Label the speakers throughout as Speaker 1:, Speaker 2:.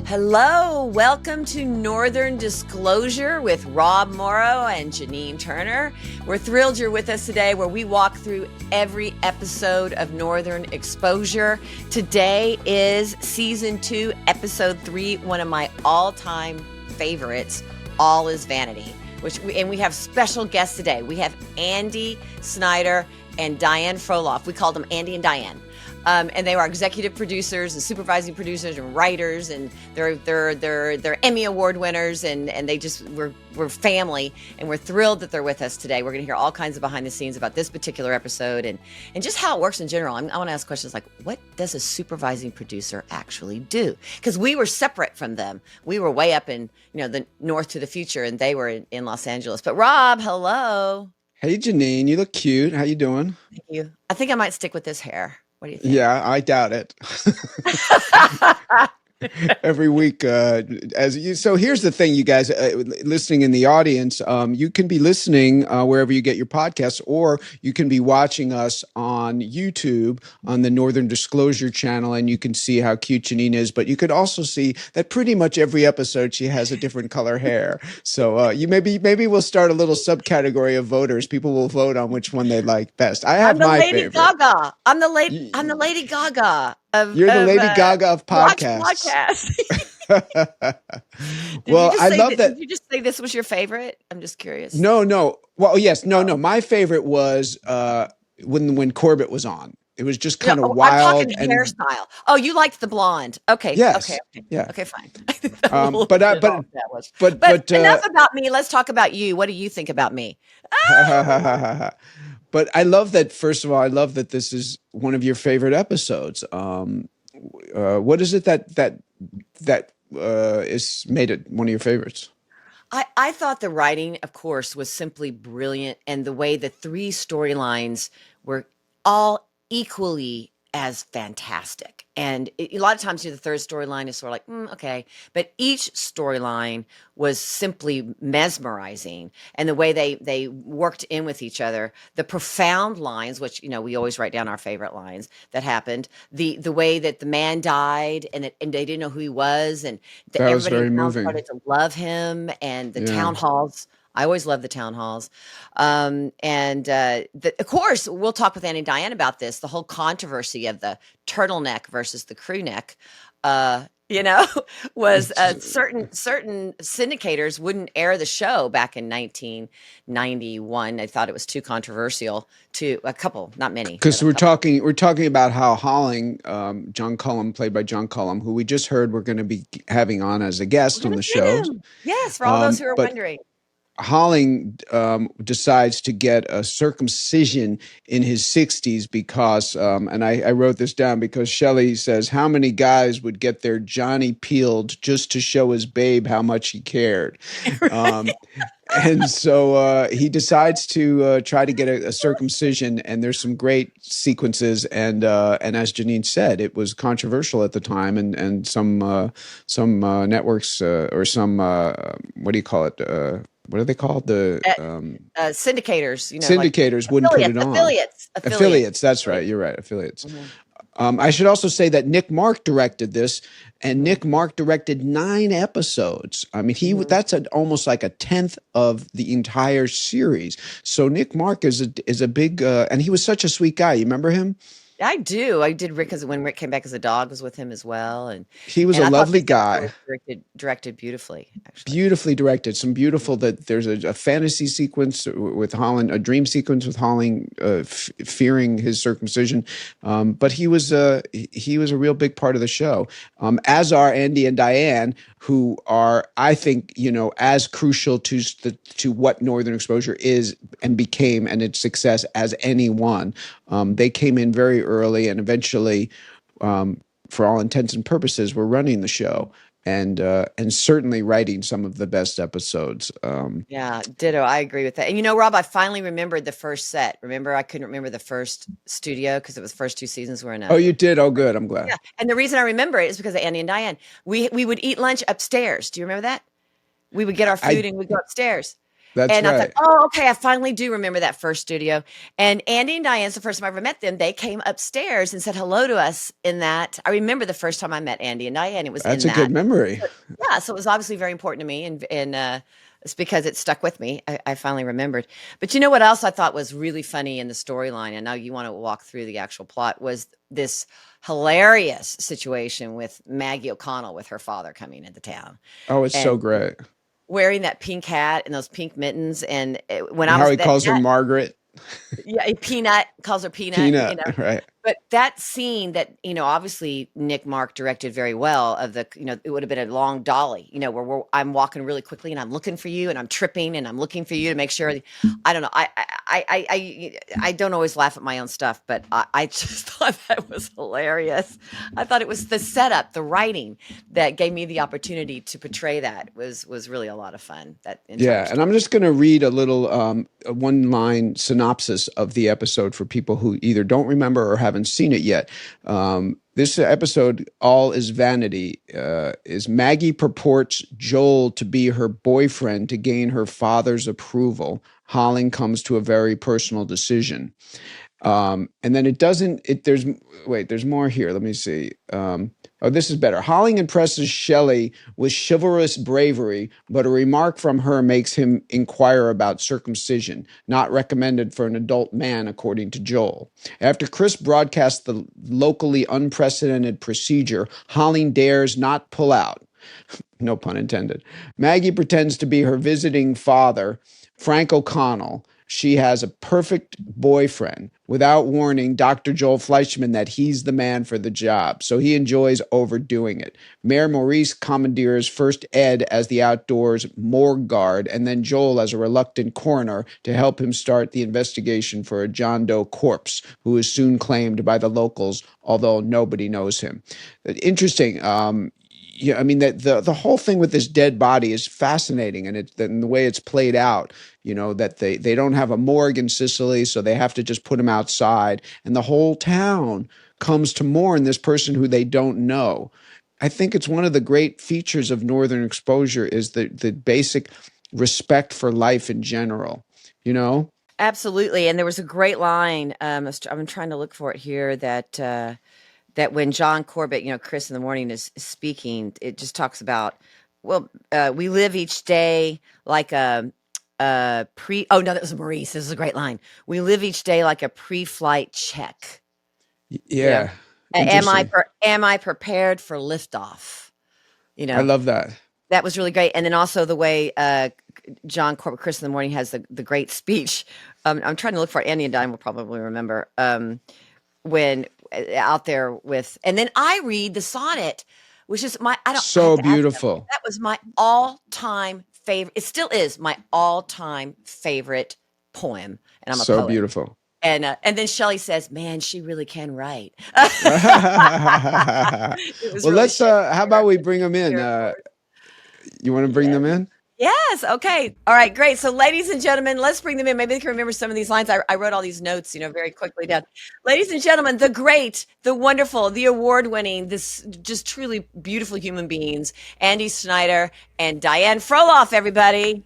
Speaker 1: Hello, welcome to Northern Disclosure with Rob Morrow and Janine Turner. We're thrilled you're with us today where we walk through every episode of Northern Exposure. Today is Season 2, Episode 3, one of my all-time favorites, All is Vanity. And we have special guests today. We have Andy Schneider and Diane Frolov. We call them Andy and Diane. And they are executive producers and supervising producers and writers, and they're Emmy Award winners, and we're family, and we're thrilled that they're with us today. We're going to hear all kinds of behind the scenes about this particular episode and just how it works in general. I want to ask questions like, what does a supervising producer actually do? Because we were separate from them. We were way up in the north to the future, and they were in Los Angeles. But Rob, hello.
Speaker 2: Hey Janine, you look cute. How you doing?
Speaker 1: Thank you. I think I might stick with this hair. What do you think?
Speaker 2: Yeah, I doubt it. Every week, so here's the thing, you guys listening in the audience, you can be listening wherever you get your podcasts, or you can be watching us on YouTube on the Northern Disclosure channel, and you can see how cute Janine is. But you could also see that pretty much every episode she has a different color hair. So you maybe we'll start a little subcategory of voters. People will vote on which one they like best. I have my favorite.
Speaker 1: Gaga. I'm the Lady Gaga.
Speaker 2: You're the Lady Gaga of podcasts. Well, I love that.
Speaker 1: Did you just say this was your favorite? I'm just curious.
Speaker 2: No. Well, yes, no. My favorite was when Corbett was on. It was just kind of wild.
Speaker 1: I'm talking hairstyle. Oh, you liked the blonde. Okay.
Speaker 2: Yes.
Speaker 1: Okay.
Speaker 2: Yeah.
Speaker 1: Okay, fine.
Speaker 2: But
Speaker 1: enough about me. Let's talk about you. What do you think about me?
Speaker 2: But I love that. First of all, I love that this is one of your favorite episodes. What is it that is made it one of your favorites?
Speaker 1: I thought the writing, of course, was simply brilliant, and the way the three storylines were all equally as fantastic. And a lot of times, the third storyline is sort of like, okay. But each storyline was simply mesmerizing. And the way they worked in with each other, the profound lines, which, we always write down our favorite lines that happened, the way that the man died and they didn't know who he was. And
Speaker 2: that was very moving.
Speaker 1: Started to love him, and the town halls. I always love the town halls. Of course, we'll talk with Annie and Diane about this, the whole controversy of the turtleneck versus the crew neck, was certain syndicators wouldn't air the show back in 1991. They thought it was too controversial to a couple, not many.
Speaker 2: Because we're talking about how Holling, John Cullum, played by John Cullum, who we just heard we're going to be having on as a guest on the show.
Speaker 1: Yes, for all those who are wondering.
Speaker 2: Holling decides to get a circumcision in his 60s because, and I wrote this down because Shelley says, how many guys would get their Johnny peeled just to show his babe how much he cared? And so he decides to try to get a circumcision, and there's some great sequences. And as Janine said, it was controversial at the time, and some networks or some what do you call it? What are they called? The
Speaker 1: syndicators.
Speaker 2: Syndicators wouldn't put it on.
Speaker 1: Affiliates.
Speaker 2: That's right. You're right. Affiliates. Mm-hmm. I should also say that Nick Mark directed this, and Nick Mark directed 9 episodes. I mean, that's almost like a 10th of the entire series. So Nick Mark is a big, and he was such a sweet guy. You remember him?
Speaker 1: I do. I did Rick, when Rick came back as a dog, was with him as well, and
Speaker 2: he was a lovely guy.
Speaker 1: Directed beautifully, actually.
Speaker 2: Beautifully directed. Some beautiful. That there's a fantasy sequence with Holling, a dream sequence with Holling fearing his circumcision, but he was a real big part of the show. As are Andy and Diane, who are, I think, as crucial to what Northern Exposure is and became and its success as anyone. They came in very early, and eventually, for all intents and purposes, were running the show and certainly writing some of the best episodes.
Speaker 1: Yeah, ditto. I agree with that. And Rob, I finally remembered the first set. Remember, I couldn't remember the first studio because it was first 2 seasons were in.
Speaker 2: Oh, you did? Oh, good. I'm glad.
Speaker 1: Yeah, and the reason I remember it is because of Andy and Diane. We would eat lunch upstairs. Do you remember that? We would get our food and we'd go upstairs.
Speaker 2: That's
Speaker 1: And I thought,
Speaker 2: right.
Speaker 1: oh, okay, I finally do remember that first studio. And Andy and Diane's the first time I ever met them. They came upstairs and said hello to us in that. I remember the first time I met Andy and Diane, it was
Speaker 2: That's
Speaker 1: in
Speaker 2: a good
Speaker 1: that.
Speaker 2: memory.
Speaker 1: So, yeah, so it was obviously very important to me, and it's because it stuck with me. I finally remembered. But you know what else I thought was really funny in the storyline, and now you want to walk through the actual plot, was this hilarious situation with Maggie O'Connell with her father coming into town
Speaker 2: Oh, it's so
Speaker 1: and
Speaker 2: great.
Speaker 1: wearing that pink hat and those pink mittens. And when
Speaker 2: And
Speaker 1: I
Speaker 2: how
Speaker 1: was
Speaker 2: he calls her Margaret.
Speaker 1: yeah, a Peanut, calls her Peanut,
Speaker 2: Peanut, right?
Speaker 1: but that scene that, obviously Nick Mark directed very well of the, it would have been a long dolly, where I'm walking really quickly and I'm looking for you and I'm tripping and I'm looking for you to make sure. I don't know. I don't always laugh at my own stuff, but I just thought that was hilarious. I thought it was the setup, the writing that gave me the opportunity to portray that was really a lot of fun. That entire
Speaker 2: Yeah, and I'm just going to read a little a one-line synopsis of the episode for people who either don't remember or haven't seen it yet. This episode, All is Vanity, is Maggie purports Joel to be her boyfriend to gain her father's approval. Holling comes to a very personal decision. And then there's more here. Let me see. This is better. Holling impresses Shelley with chivalrous bravery, but a remark from her makes him inquire about circumcision, not recommended for an adult man, according to Joel. After Chris broadcasts the locally unprecedented procedure, Holling dares not pull out. No pun intended. Maggie pretends to be her visiting father, Frank O'Connell. She has a perfect boyfriend. Without warning, Dr. Joel Fleischman that he's the man for the job, so he enjoys overdoing it. Mayor Maurice commandeers first Ed as the outdoors morgue guard, and then Joel as a reluctant coroner to help him start the investigation for a John Doe corpse, who is soon claimed by the locals, although nobody knows him. Interesting. Yeah, I mean that the whole thing with this dead body is fascinating, and the way it's played out. That they don't have a morgue in Sicily, so they have to just put him outside, and the whole town comes to mourn this person who they don't know. I think it's one of the great features of Northern Exposure is the basic respect for life in general.
Speaker 1: Absolutely. And there was a great line. I'm trying to look for it here that when John Corbett, Chris in the morning is speaking, it just talks about, well, we live each day like oh no, that was Maurice. This is a great line. We live each day like a pre-flight check.
Speaker 2: Yeah.
Speaker 1: Am I prepared for liftoff?
Speaker 2: I love that.
Speaker 1: That was really great. And then also the way John Corbett, Chris in the morning has the great speech. I'm trying to look for it. Andy and Diane will probably remember when out there with, and then I read the sonnet, which is
Speaker 2: so beautiful.
Speaker 1: That was my all-time favorite. It still is my all-time favorite poem, and I'm a
Speaker 2: so
Speaker 1: poet.
Speaker 2: Beautiful.
Speaker 1: And then Shelley says, "Man, she really can write."
Speaker 2: Well,
Speaker 1: really
Speaker 2: let's. How about we bring them in? You want to bring them in?
Speaker 1: Yes. Okay. All right. Great. So, ladies and gentlemen, let's bring them in. Maybe they can remember some of these lines. I wrote all these notes, very quickly down. Ladies and gentlemen, the great, the wonderful, the award-winning, this just truly beautiful human beings, Andy Schneider and Diane Frolov. Everybody.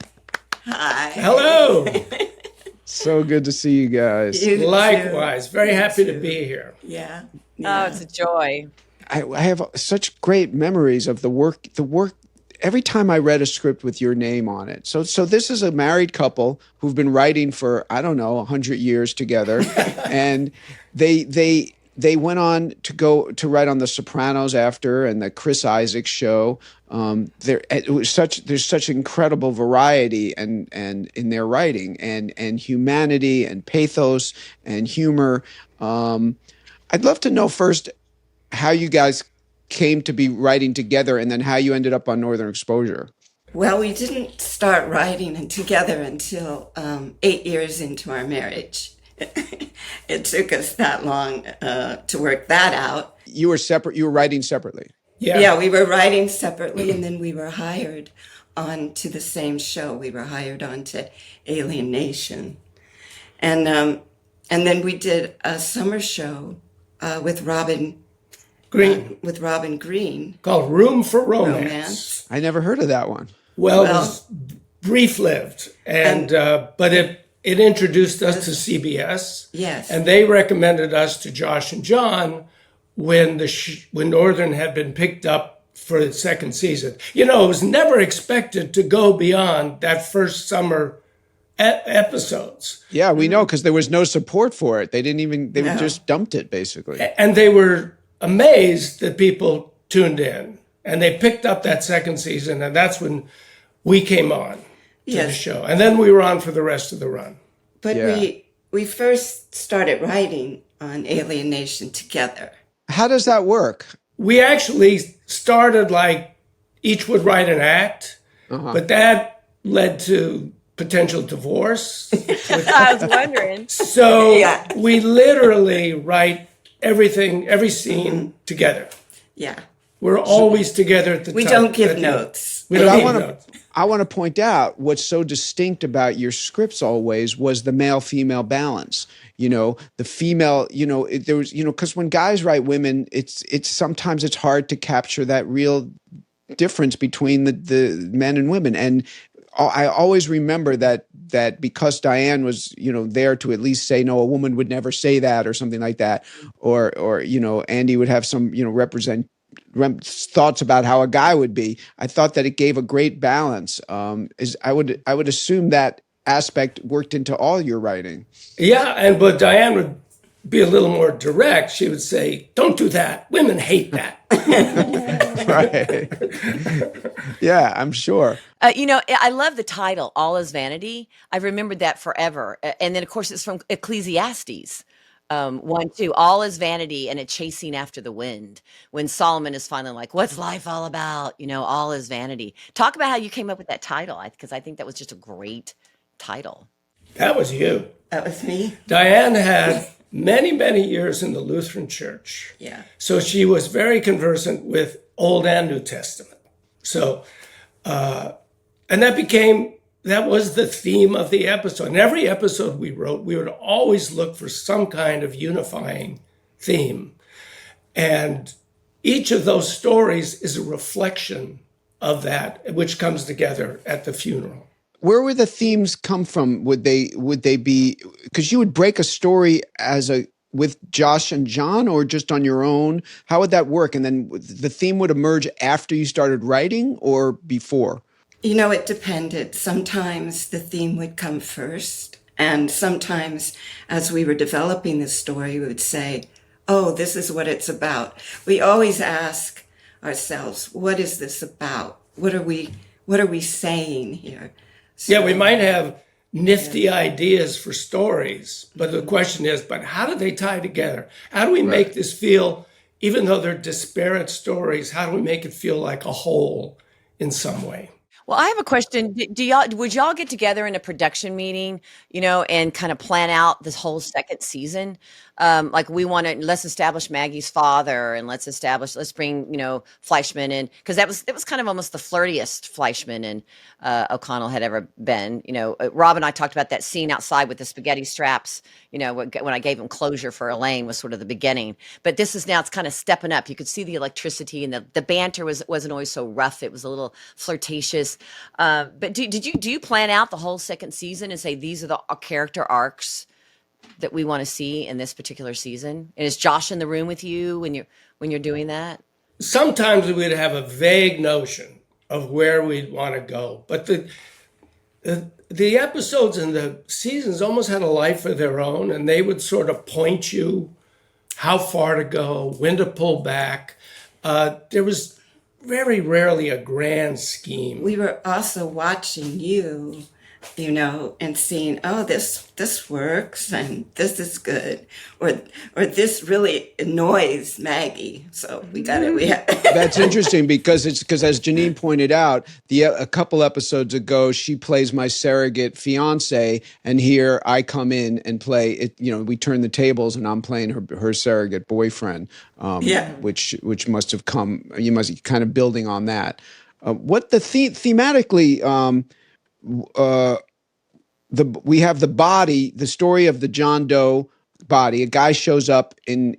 Speaker 3: Hi.
Speaker 4: Hello.
Speaker 2: So good to see you guys.
Speaker 4: Likewise. Very happy to be here.
Speaker 3: Yeah.
Speaker 1: Oh, it's a joy.
Speaker 2: I have such great memories of the work. Every time I read a script with your name on it. So this is a married couple who've been writing for, 100 years together. And they went on to go to write on The Sopranos after, and the Chris Isaac show. There's such incredible variety and in their writing and humanity and pathos and humor. I'd love to know first how you guys came to be writing together, and then how you ended up on Northern Exposure.
Speaker 3: Well, we didn't start writing together until 8 years into our marriage. It took us that long to work that out.
Speaker 2: You were separate. You were writing separately.
Speaker 3: Yeah, we were writing separately, and then we were hired on to the same show. We were hired on to Alien Nation, and then we did a summer show with Robin Green
Speaker 4: Called Room for Romance.
Speaker 2: I never heard of that one.
Speaker 4: Well, it was brief-lived, but it introduced us to CBS.
Speaker 3: Yes.
Speaker 4: And they recommended us to Josh and John when Northern had been picked up for the second season. You know, it was never expected to go beyond that first summer episodes.
Speaker 2: Yeah, we know, because there was no support for it. They just dumped it, basically.
Speaker 4: And they were amazed that people tuned in. And they picked up that second season, and that's when we came on to the show. And then we were on for the rest of the run.
Speaker 3: But we first started writing on Alienation together.
Speaker 2: How does that work?
Speaker 4: We actually started like each would write an act, but that led to potential divorce.
Speaker 1: I was wondering.
Speaker 4: So we literally write everything, every scene together.
Speaker 3: Yeah.
Speaker 4: We're always together at the
Speaker 3: We
Speaker 4: top.
Speaker 3: don't give notes.
Speaker 4: We don't give notes.
Speaker 2: I want to point out what's so distinct about your scripts always was the male-female balance. You know, the female, there was, because when guys write women, it's sometimes it's hard to capture that real difference between the men and women. And I always remember that because Diane was, there to at least say, no, a woman would never say that, or something like that. Or Andy would have some, thoughts about how a guy would be. I thought that it gave a great balance. I would assume that aspect worked into all your writing.
Speaker 4: Yeah, but Diane would be a little more direct. She would say, "Don't do that. Women hate that."
Speaker 2: Right. Yeah, I'm sure.
Speaker 1: I love the title, All is Vanity. I've remembered that forever. And then, of course, it's from Ecclesiastes. 1:2, all is vanity and a chasing after the wind. When Solomon is finally like, what's life all about? All is vanity. Talk about how you came up with that title, because I think that was just a great title.
Speaker 4: That was you.
Speaker 3: That was me.
Speaker 4: Diane had many, many years in the Lutheran Church.
Speaker 3: Yeah.
Speaker 4: So she was very conversant with Old and New Testament. So, and that was the theme of the episode. In every episode we wrote, we would always look for some kind of unifying theme. And each of those stories is a reflection of that, which comes together at the funeral.
Speaker 2: Where would the themes come from? Would they be, because you would break a story with Josh and John, or just on your own? How would that work? And then the theme would emerge after you started writing or before?
Speaker 3: It depended. Sometimes the theme would come first. And sometimes as we were developing the story, we would say, oh, this is what it's about. We always ask ourselves, what is this about? What are we saying here? So,
Speaker 4: we might have nifty ideas for stories, but the question is, how do they tie together? How do we make this feel, even though they're disparate stories, how do we make it feel like a whole in some way?
Speaker 1: Well, I have a question. Would y'all get together in a production meeting, and kind of plan out this whole second season? Like let's establish Maggie's father, and let's bring, Fleischman in, because it was kind of almost the flirtiest Fleischman and O'Connell had ever been. Rob and I talked about that scene outside with the spaghetti straps, when I gave him closure for Elaine was sort of the beginning. But it's kind of stepping up. You could see the electricity, and the banter wasn't always so rough. It was a little flirtatious. But do you plan out the whole second season and say, these are the character arcs that we want to see in this particular season? And is Josh in the room with you when you're doing that?
Speaker 4: Sometimes we would have a vague notion of where we'd want to go, but the episodes and the seasons almost had a life of their own, and they would sort of point you how far to go, when to pull back. There was very rarely a grand scheme.
Speaker 3: We were also watching you, and seeing, oh, this works, and this is good, or this really annoys Maggie. So we got it.
Speaker 2: That's interesting because as Janine pointed out, a couple episodes ago, she plays my surrogate fiance, and here I come in and play it. We turn the tables, and I'm playing her surrogate boyfriend. Which must have come. You must be kind of building on that. What the thematically. We have the body, the story of the John Doe body. A guy shows up in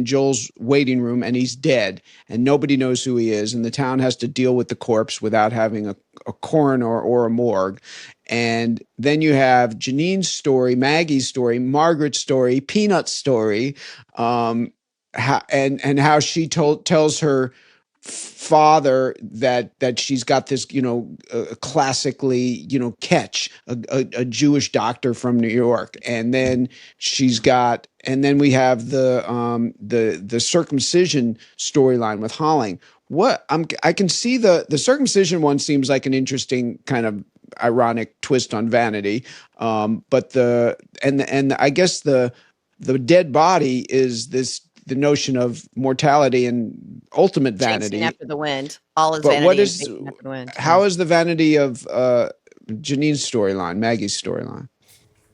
Speaker 2: Joel's waiting room, and he's dead, and nobody knows who he is, and the town has to deal with the corpse without having a coroner or a morgue. And then you have Janine's story, Maggie's story, Margaret's story, Peanut's story, how she tells her father that she's got this, classically, catch a Jewish doctor from New York, and then we have the circumcision storyline with Holling. I can see the circumcision one seems like an interesting kind of ironic twist on Vanity, but I guess the dead body is the notion of mortality and ultimate vanity.
Speaker 1: Chasing after the wind. All is
Speaker 2: But
Speaker 1: vanity.
Speaker 2: what is
Speaker 1: chasing after the wind.
Speaker 2: how is the vanity of Janine's storyline, Maggie's storyline?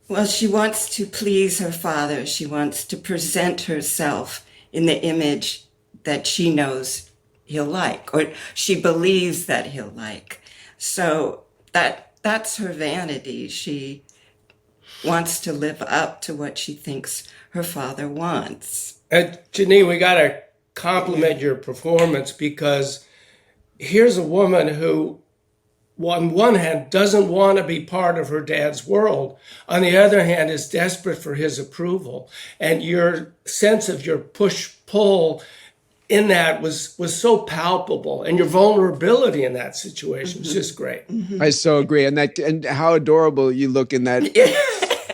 Speaker 3: Well, she wants to please her father. She wants to present herself in the image that she knows he'll like, or she believes that he'll like. So that's her vanity. She wants to live up to what she thinks her father wants.
Speaker 4: Janine, we got to compliment your performance, because here's a woman who, on one hand, doesn't want to be part of her dad's world. On the other hand, is desperate for his approval. And your sense of your push-pull in that was so palpable, and your vulnerability in that situation was just great.
Speaker 2: I so agree, and how adorable you look in that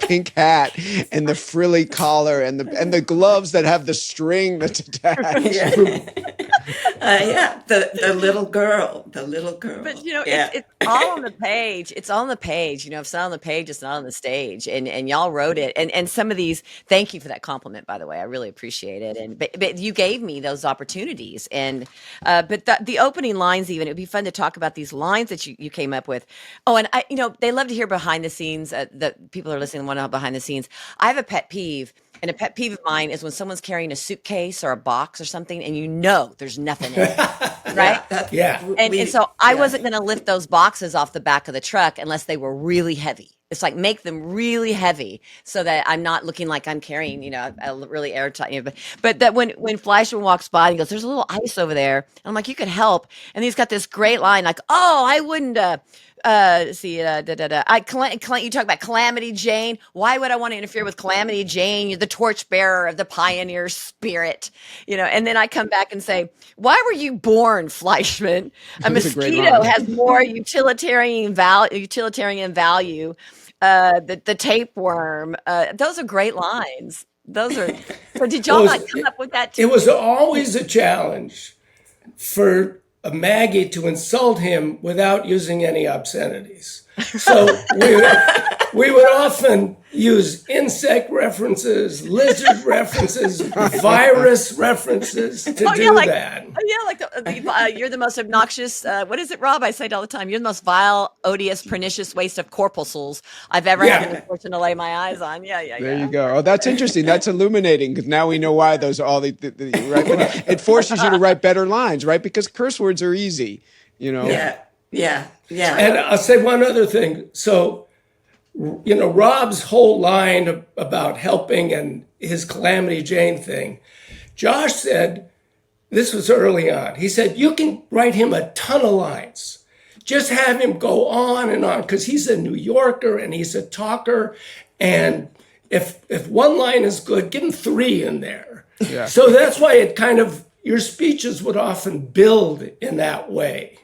Speaker 2: pink hat and the frilly collar and the gloves that have the string that's attached.
Speaker 3: The little girl.
Speaker 1: But it's all on the page. It's on the page. If it's not on the page, it's not on the stage. And y'all wrote it. And some of these. Thank you for that compliment, by the way. I really appreciate it. But you gave me those opportunities. And but the opening lines, even, it'd be fun to talk about these lines that you came up with. Oh, and they love to hear behind the scenes. The people are listening want to know behind the scenes. I have a pet peeve. And a pet peeve of mine is when someone's carrying a suitcase or a box or something, and there's nothing in it, right?
Speaker 4: Yeah.
Speaker 1: And so I wasn't going to lift those boxes off the back of the truck unless they were really heavy. It's like, make them really heavy so that I'm not looking like I'm carrying, a really airtight. But that when Fleischman walks by and he goes, "There's a little ice over there," and I'm like, "You could help." And he's got this great line like, "Oh, I wouldn't." You talk about Calamity Jane. Why would I want to interfere with Calamity Jane? You're the torchbearer of the pioneer spirit, And then I come back and say, "Why were you born, Fleischman? A mosquito has more utilitarian value. The tapeworm." Those are great lines. Those are. So did y'all not come up with that too?
Speaker 4: It was always a challenge for Maggie to insult him without using any obscenities. So we would often use insect references, lizard references, virus references to do that.
Speaker 1: You're the most obnoxious. What is it, Rob? I say it all the time. You're the most vile, odious, pernicious waste of corpuscles I've ever had the fortune to lay my eyes on.
Speaker 2: There you go. Oh, that's interesting. That's illuminating, because now we know why those are all the right. But it forces you to write better lines, right? Because curse words are easy,
Speaker 3: Yeah.
Speaker 4: And I'll say one other thing. So, Rob's whole line about helping and his Calamity Jane thing, Josh said, this was early on, he said, you can write him a ton of lines. Just have him go on and on, because he's a New Yorker and he's a talker. And if one line is good, give him 3 in there.
Speaker 2: Yeah.
Speaker 4: So that's why your speeches would often build in that way.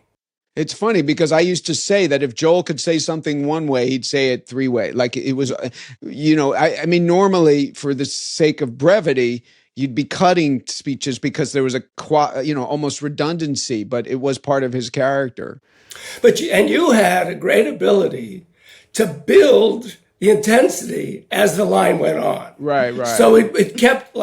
Speaker 2: It's funny, because I used to say that if Joel could say something one way, he'd say it 3 ways. Like it was, I mean, normally for the sake of brevity, you'd be cutting speeches because there was almost redundancy, but it was part of his character.
Speaker 4: But you had a great ability to build the intensity as the line went on.
Speaker 2: Right.
Speaker 4: So it kept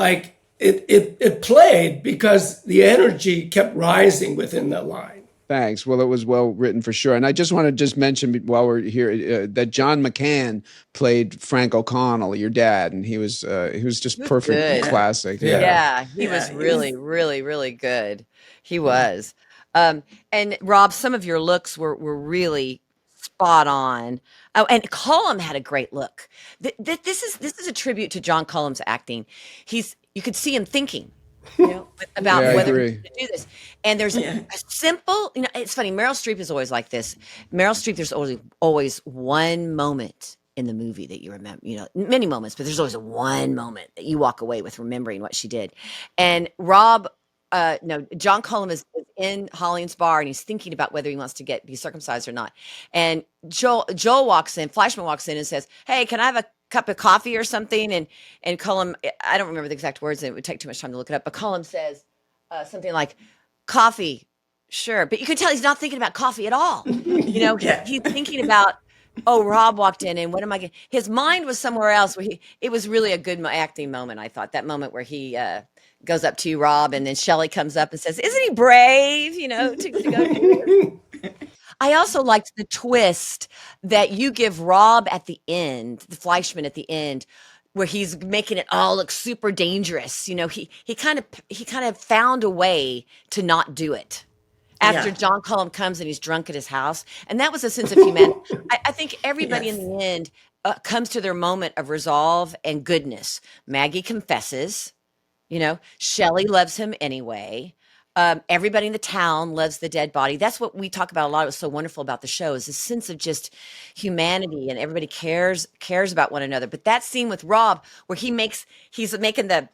Speaker 4: it played because the energy kept rising within the line.
Speaker 2: Thanks. Well, it was well written for sure. And I just want to mention while we're here that John McCann played Frank O'Connell, your dad, and he was just perfect,
Speaker 1: good.
Speaker 2: Classic.
Speaker 1: Yeah, he was really, really, really good. He was. And Rob, some of your looks were really spot on. Oh, and Cullum had a great look. This is a tribute to John Cullum's acting. You could see him thinking, about
Speaker 2: Yeah, I
Speaker 1: whether he's
Speaker 2: agree.
Speaker 1: going to do this. And there's a simple, it's funny. Meryl Streep is always like this. Meryl Streep, there's always one moment in the movie that you remember, many moments, but there's always one moment that you walk away with remembering what she did. And John Cullum is in Holly's bar and he's thinking about whether he wants to be circumcised or not. And Joel walks in, Fleischman walks in and says, "Hey, can I have a cup of coffee or something?" And Cullum, I don't remember the exact words and it would take too much time to look it up, but Cullum says something like, "Coffee, sure." But you can tell he's not thinking about coffee at all. He's thinking about, oh, Rob walked in and what am I going to, his mind was somewhere else it was really a good acting moment. I thought that moment where he goes up to Rob and then Shelley comes up and says, "Isn't he brave, to go do this?" I also liked the twist that you give Rob at the end, the Fleischman at the end, where he's making it all look super dangerous. He kind of found a way to not do it after John Cullum comes and he's drunk at his house. And that was a sense of humanity. I think everybody in the end comes to their moment of resolve and goodness. Maggie confesses, Shelley loves him anyway. Everybody in the town loves the dead body. That's what we talk about a lot. It was so wonderful about the show is this sense of just humanity and everybody cares about one another. But that scene with Rob where he's making the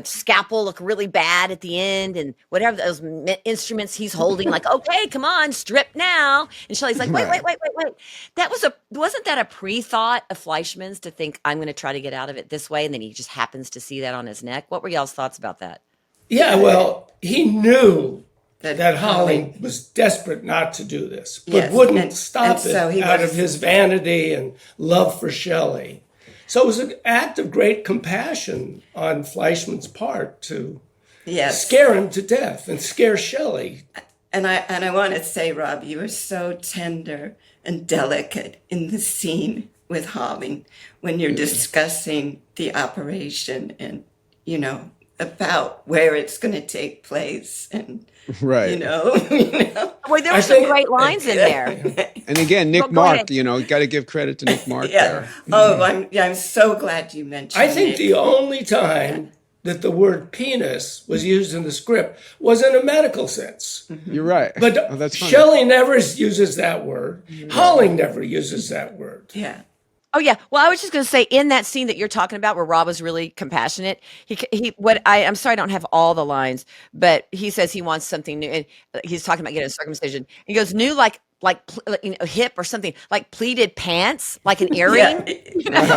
Speaker 1: scalpel look really bad at the end and whatever those instruments he's holding, like, "Okay, come on, strip now." And Shelley's like, wait. Wasn't that a pre-thought of Fleischman's to think, "I'm going to try to get out of it this way." And then he just happens to see that on his neck. What were y'all's thoughts about that?
Speaker 4: Yeah, well, he knew that Holly was desperate not to do this, but wouldn't stop it out of his vanity and love for Shelley. So it was an act of great compassion on Fleischman's part to scare him to death and scare Shelley.
Speaker 3: And I want to say, Rob, you were so tender and delicate in the scene with Holly when you're discussing the operation and, about where it's going to take place and
Speaker 2: Right.
Speaker 1: Well, there were some great lines in there.
Speaker 2: And again, Nick Mark, got to give credit to Nick Mark there.
Speaker 3: Oh, I'm so glad you mentioned
Speaker 4: I think
Speaker 3: Nick.
Speaker 4: the only time that the word penis was used in the script was in a medical sense.
Speaker 2: You're right.
Speaker 4: But
Speaker 2: that's funny.
Speaker 4: Shelley never uses that word. Holly never uses that word.
Speaker 3: Yeah.
Speaker 1: Oh yeah. Well, I was just going to say in that scene that you're talking about where Rob was really compassionate, I'm sorry I don't have all the lines, but he says he wants something new and he's talking about getting a circumcision. He goes, "New like hip or something, like pleated pants, like an earring." He goes,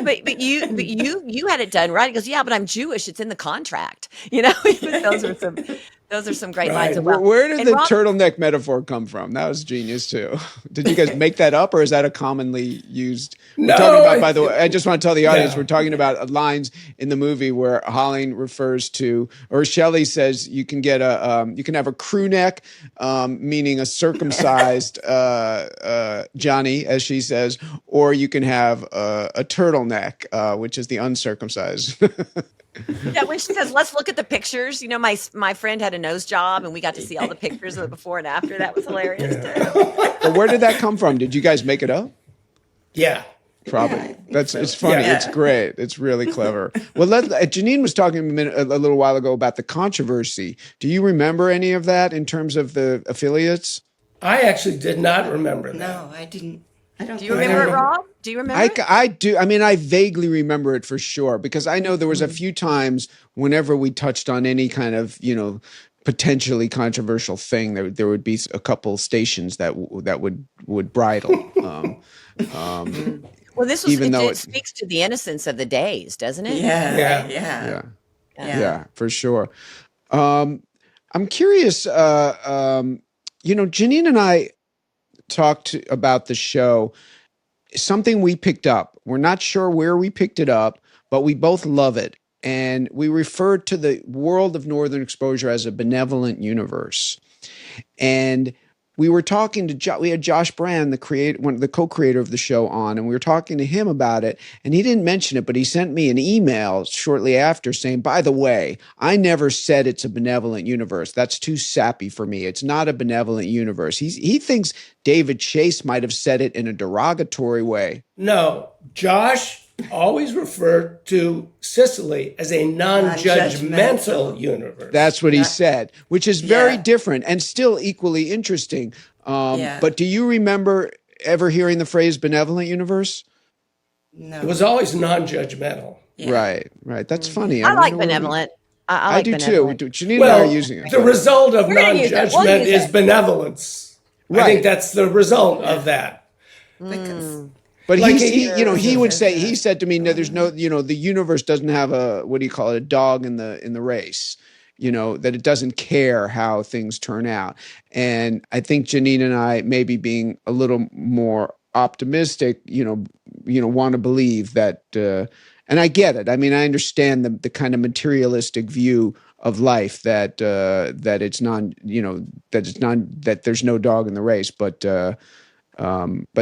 Speaker 1: but you had it done right. He goes, "Yeah, but I'm Jewish. It's in the contract." Those are some great lines.
Speaker 2: Where did the turtleneck metaphor come from? That was genius too. Did you guys make that up, or is that a commonly used? We're talking about, by the way, I just want to tell the audience we're talking about lines in the movie where Holling refers to, or Shelley says, you can get you can have a crew neck, meaning a circumcised Johnny, as she says, or you can have a turtleneck, which is the uncircumcised.
Speaker 1: Yeah, when she says, "Let's look at the pictures," my friend had a nose job, and we got to see all the pictures of the before and after. That was hilarious too.
Speaker 2: Well, where did that come from? Did you guys make it up?
Speaker 4: Yeah.
Speaker 2: Probably. It's funny. Yeah. It's great. It's really clever. Well, Janine was talking a little while ago about the controversy. Do you remember any of that in terms of the affiliates?
Speaker 4: I actually did not remember that.
Speaker 3: No, I didn't.
Speaker 1: Do you remember it, Rob? Do you remember it?
Speaker 2: I do. I mean, I vaguely remember it for sure because I know there was a few times whenever we touched on any kind of, potentially controversial thing, there would be a couple stations that would bridle.
Speaker 1: Well, this was it speaks to the innocence of the days, doesn't it?
Speaker 3: Yeah,
Speaker 2: for sure. I'm curious. Janine and I talked about the show. Something we picked up. We're not sure where we picked it up, but we both love it. And we referred to the world of Northern Exposure as a benevolent universe. And we were talking to we had Josh Brand, the co-creator of the show, on, and we were talking to him about it, and he didn't mention it, but he sent me an email shortly after saying, by the way, I never said it's a benevolent universe. That's too sappy for me. It's not a benevolent universe. He thinks David Chase might have said it in a derogatory way.
Speaker 4: No, Josh always referred to Sicily as a non-judgmental universe.
Speaker 2: That's what he said, which is very different and still equally interesting. But do you remember ever hearing the phrase benevolent universe?
Speaker 3: No.
Speaker 4: It was always non-judgmental.
Speaker 2: Yeah. Right. That's funny.
Speaker 1: I like benevolent. I like
Speaker 2: do
Speaker 1: benevolent.
Speaker 2: too. Janine and I are using it.
Speaker 4: The result of
Speaker 1: We're gonna use it.
Speaker 4: non-judgment
Speaker 1: We'll use
Speaker 4: is
Speaker 1: it.
Speaker 4: benevolence. I
Speaker 2: Right.
Speaker 4: think that's the result of that.
Speaker 3: Because
Speaker 2: But
Speaker 4: Like
Speaker 2: he would say, he said to me, no, there's no, the universe doesn't have a dog in the race, that it doesn't care how things turn out. And I think Janine and I, maybe being a little more optimistic, want to believe that, and I get it. I mean, I understand the kind of materialistic view of life that it's that there's no dog in the race, but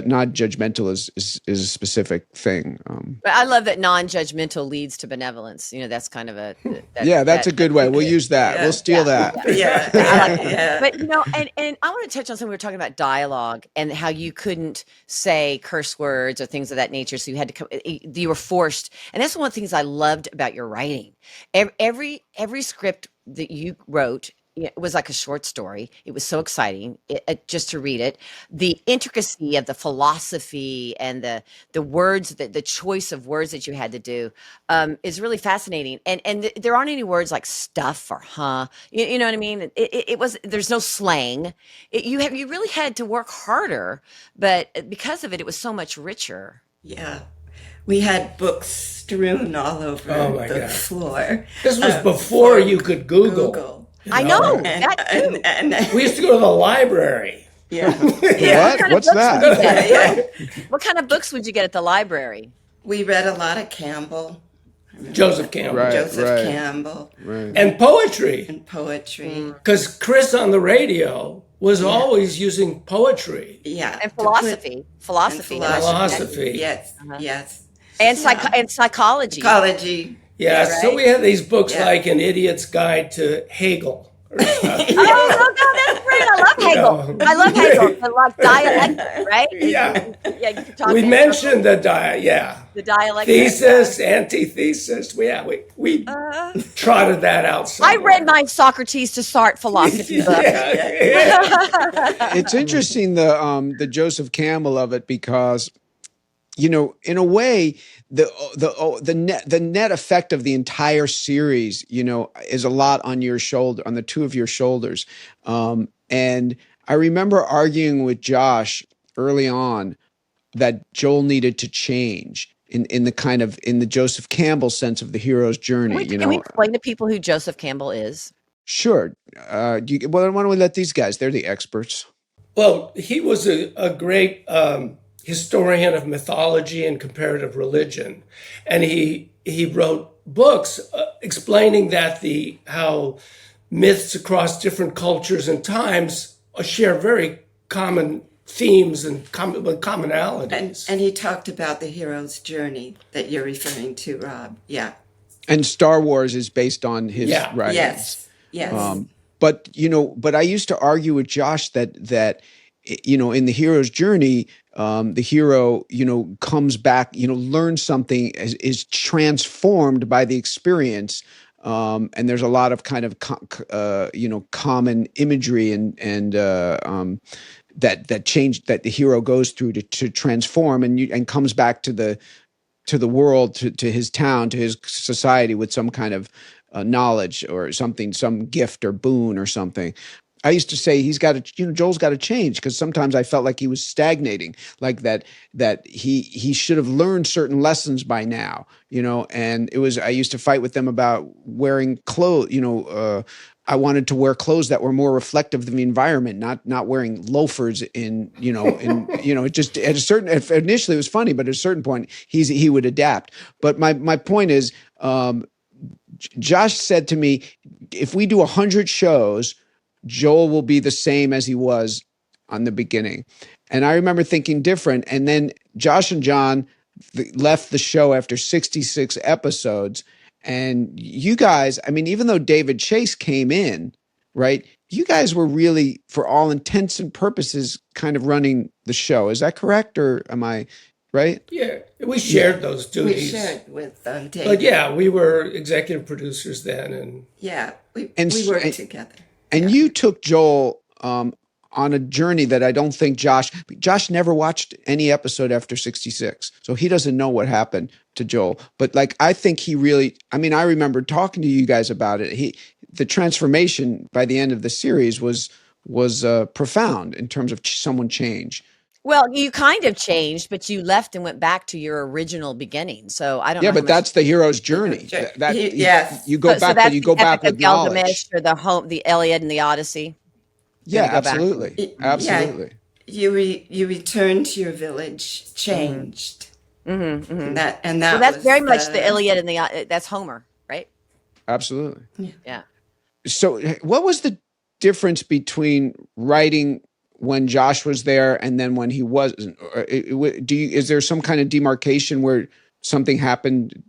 Speaker 2: not judgmental is a specific thing.
Speaker 1: But I love that non-judgmental leads to benevolence. That's kind of
Speaker 2: that's a good way. We'll use that. We'll steal that.
Speaker 3: yeah.
Speaker 1: But and I want to touch on something we were talking about dialogue and how you couldn't say curse words or things of that nature, so you had to come. You were forced, and that's one of the things I loved about your writing. Every script that you wrote. It was like a short story. It was so exciting just to read it. The intricacy of the philosophy and the words, the choice of words that you had to do is really fascinating. And there aren't any words like stuff or huh. You know what I mean? It was, there's no slang. You really had to work harder, but because of it, it was so much richer.
Speaker 3: Yeah. We had books strewn all over the floor.
Speaker 4: This was before you could Google.
Speaker 1: I know that too.
Speaker 3: And
Speaker 4: We used to go to the library.
Speaker 3: yeah.
Speaker 2: What's that?
Speaker 1: What kind of books would you get at the library?
Speaker 3: We read a lot of Campbell.
Speaker 4: Joseph Campbell.
Speaker 2: Right.
Speaker 3: Joseph Campbell.
Speaker 2: Right.
Speaker 4: And poetry.
Speaker 3: And poetry.
Speaker 4: Because Chris on the radio was always using poetry.
Speaker 3: Yeah.
Speaker 1: And philosophy. Philosophy.
Speaker 3: Yes.
Speaker 1: Uh-huh.
Speaker 3: Yes.
Speaker 1: And psychology.
Speaker 3: Psychology.
Speaker 4: Yeah,
Speaker 1: right?
Speaker 4: so we had these books
Speaker 3: Yeah.
Speaker 4: like An Idiot's Guide to Hegel.
Speaker 1: Oh, that's great. I love Hegel. I love Hegel. I like dialectic, right?
Speaker 4: Yeah.
Speaker 1: You can talk
Speaker 4: We
Speaker 1: to
Speaker 4: mentioned the
Speaker 1: dialectic.
Speaker 4: thesis, antithesis. We trotted that out somewhere.
Speaker 1: I read my Socrates to Start philosophy book.
Speaker 2: It's interesting the Joseph Campbell of it, because in a way, the net effect of the entire series, is a lot on your shoulder, on the two of your shoulders. And I remember arguing with Josh early on that Joel needed to change in the Joseph Campbell sense of the hero's journey.
Speaker 1: Can we explain to people who Joseph Campbell is?
Speaker 2: Sure. Why don't we let these guys? They're the experts.
Speaker 4: Well, he was a great historian of mythology and comparative religion, and he wrote books explaining that how myths across different cultures and times share very common themes and commonalities.
Speaker 3: And he talked about the hero's journey that you're referring to, Rob. Yeah.
Speaker 2: And Star Wars is based on his writings.
Speaker 3: Yes.
Speaker 2: But I used to argue with Josh that in the hero's journey, the hero, comes back, learns something, is transformed by the experience. And there's a lot of kind of, common imagery and that change that the hero goes through to transform and comes back to the world, to his town, to his society with some kind of knowledge or something, some gift or boon or something. I used to say Joel's got to change, because sometimes I felt like he was stagnating, like that he should have learned certain lessons by now, and I used to fight with them about wearing clothes, I wanted to wear clothes that were more reflective of the environment, not wearing loafers it just at a certain, initially it was funny, but at a certain point he would adapt. But my point is, Josh said to me, if we do 100 shows, Joel will be the same as he was on the beginning. And I remember thinking different. And then Josh and John left the show after 66 episodes. And you guys, I mean, even though David Chase came in, right, you guys were really, for all intents and purposes, kind of running the show. Is that correct? Or am I right?
Speaker 4: Yeah, we shared those
Speaker 3: We
Speaker 4: duties.
Speaker 3: shared with David.
Speaker 4: But yeah, we were executive producers then. And
Speaker 3: Yeah, we
Speaker 2: And-
Speaker 3: worked together.
Speaker 2: And you took Joel on a journey that I don't think Josh never watched any episode after 66. So he doesn't know what happened to Joel. But like, I think he really, I mean, I remember talking to you guys about it. The transformation by the end of the series was profound in terms of someone change.
Speaker 1: Well, you kind of changed, but you left and went back to your original beginning. So I don't know.
Speaker 2: Yeah,
Speaker 1: how
Speaker 2: but
Speaker 1: much-
Speaker 2: that's the hero's journey.
Speaker 3: Yes.
Speaker 2: You go
Speaker 1: So
Speaker 2: back,
Speaker 1: that's
Speaker 2: but you go
Speaker 1: the
Speaker 2: back
Speaker 1: Epic
Speaker 2: with
Speaker 1: of
Speaker 2: knowledge.
Speaker 1: Gilgamesh or the Iliad and the Odyssey.
Speaker 2: Yeah,
Speaker 1: go back.
Speaker 2: absolutely. Absolutely.
Speaker 3: You returned to your village, changed.
Speaker 1: Mm-hmm, mm-hmm.
Speaker 3: And that
Speaker 1: So that's
Speaker 3: was
Speaker 1: very much the Iliad and that's Homer, right?
Speaker 2: Absolutely.
Speaker 1: Yeah.
Speaker 2: So what was the difference between writing when Josh was there and then when he wasn't? Is there some kind of demarcation where something happened?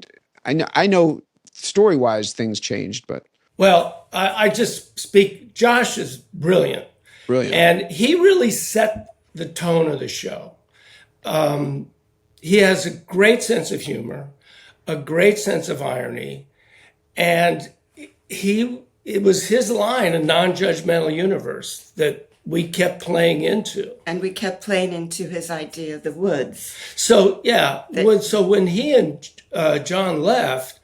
Speaker 2: I know story-wise things changed, but
Speaker 4: well, I just speak, Josh is brilliant.
Speaker 2: brilliant.
Speaker 4: And he really set the tone of the show. He has a great sense of humor, a great sense of irony, and it was his line, a non-judgmental universe, that we kept playing into.
Speaker 3: And we kept playing into his idea of the woods.
Speaker 4: So yeah, when he and John left,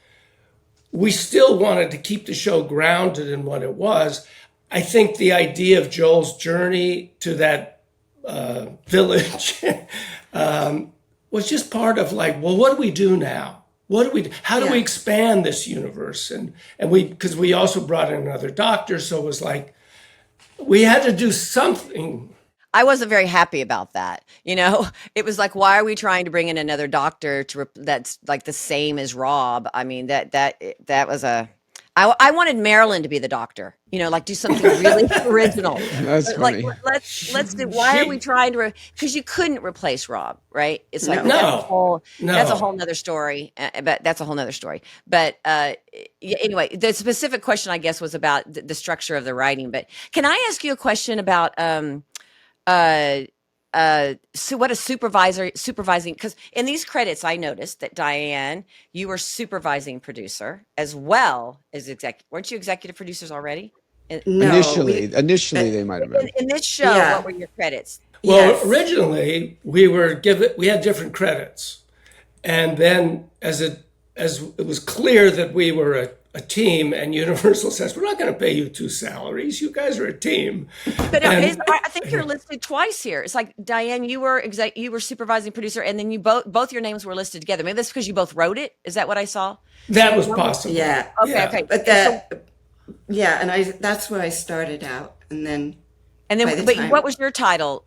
Speaker 4: we still wanted to keep the show grounded in what it was. I think the idea of Joel's journey to that village was just part of like, well, what do we do now? How do we expand this universe? And because we also brought in another doctor, so it was like we had to do something.
Speaker 1: I wasn't very happy about that. You know, it was like, why are we trying to bring in another doctor that's like the same as Rob? I mean, that was I wanted Marilyn to be the doctor, you know, like do something really original.
Speaker 2: That's funny.
Speaker 1: Like, let's do, why are we trying to, because you couldn't replace Rob, right? It's like,
Speaker 4: No.
Speaker 1: that's a whole nother story, but that's a whole nother story. But anyway, the specific question, I guess, was about the structure of the writing. But can I ask you a question about, so what a supervising, because in these credits I noticed that Diane, you were supervising producer as well as weren't you executive producers already?
Speaker 3: No,
Speaker 2: initially they might have been.
Speaker 1: In this show,
Speaker 3: Yeah.
Speaker 1: what were your credits?
Speaker 4: Well,
Speaker 3: Yes.
Speaker 4: originally we had different credits, and then as it was clear that we were a team, and Universal says, we're not going to pay you 2 salaries. You guys are a team.
Speaker 1: But no, I think you're listed twice here. It's like, Diane, you were supervising producer, and then you both your names were listed together. Maybe that's because you both wrote it. Is that what I saw?
Speaker 4: That was possible.
Speaker 3: Yeah.
Speaker 1: Okay.
Speaker 3: But that's where I started out. And then
Speaker 1: What was your title,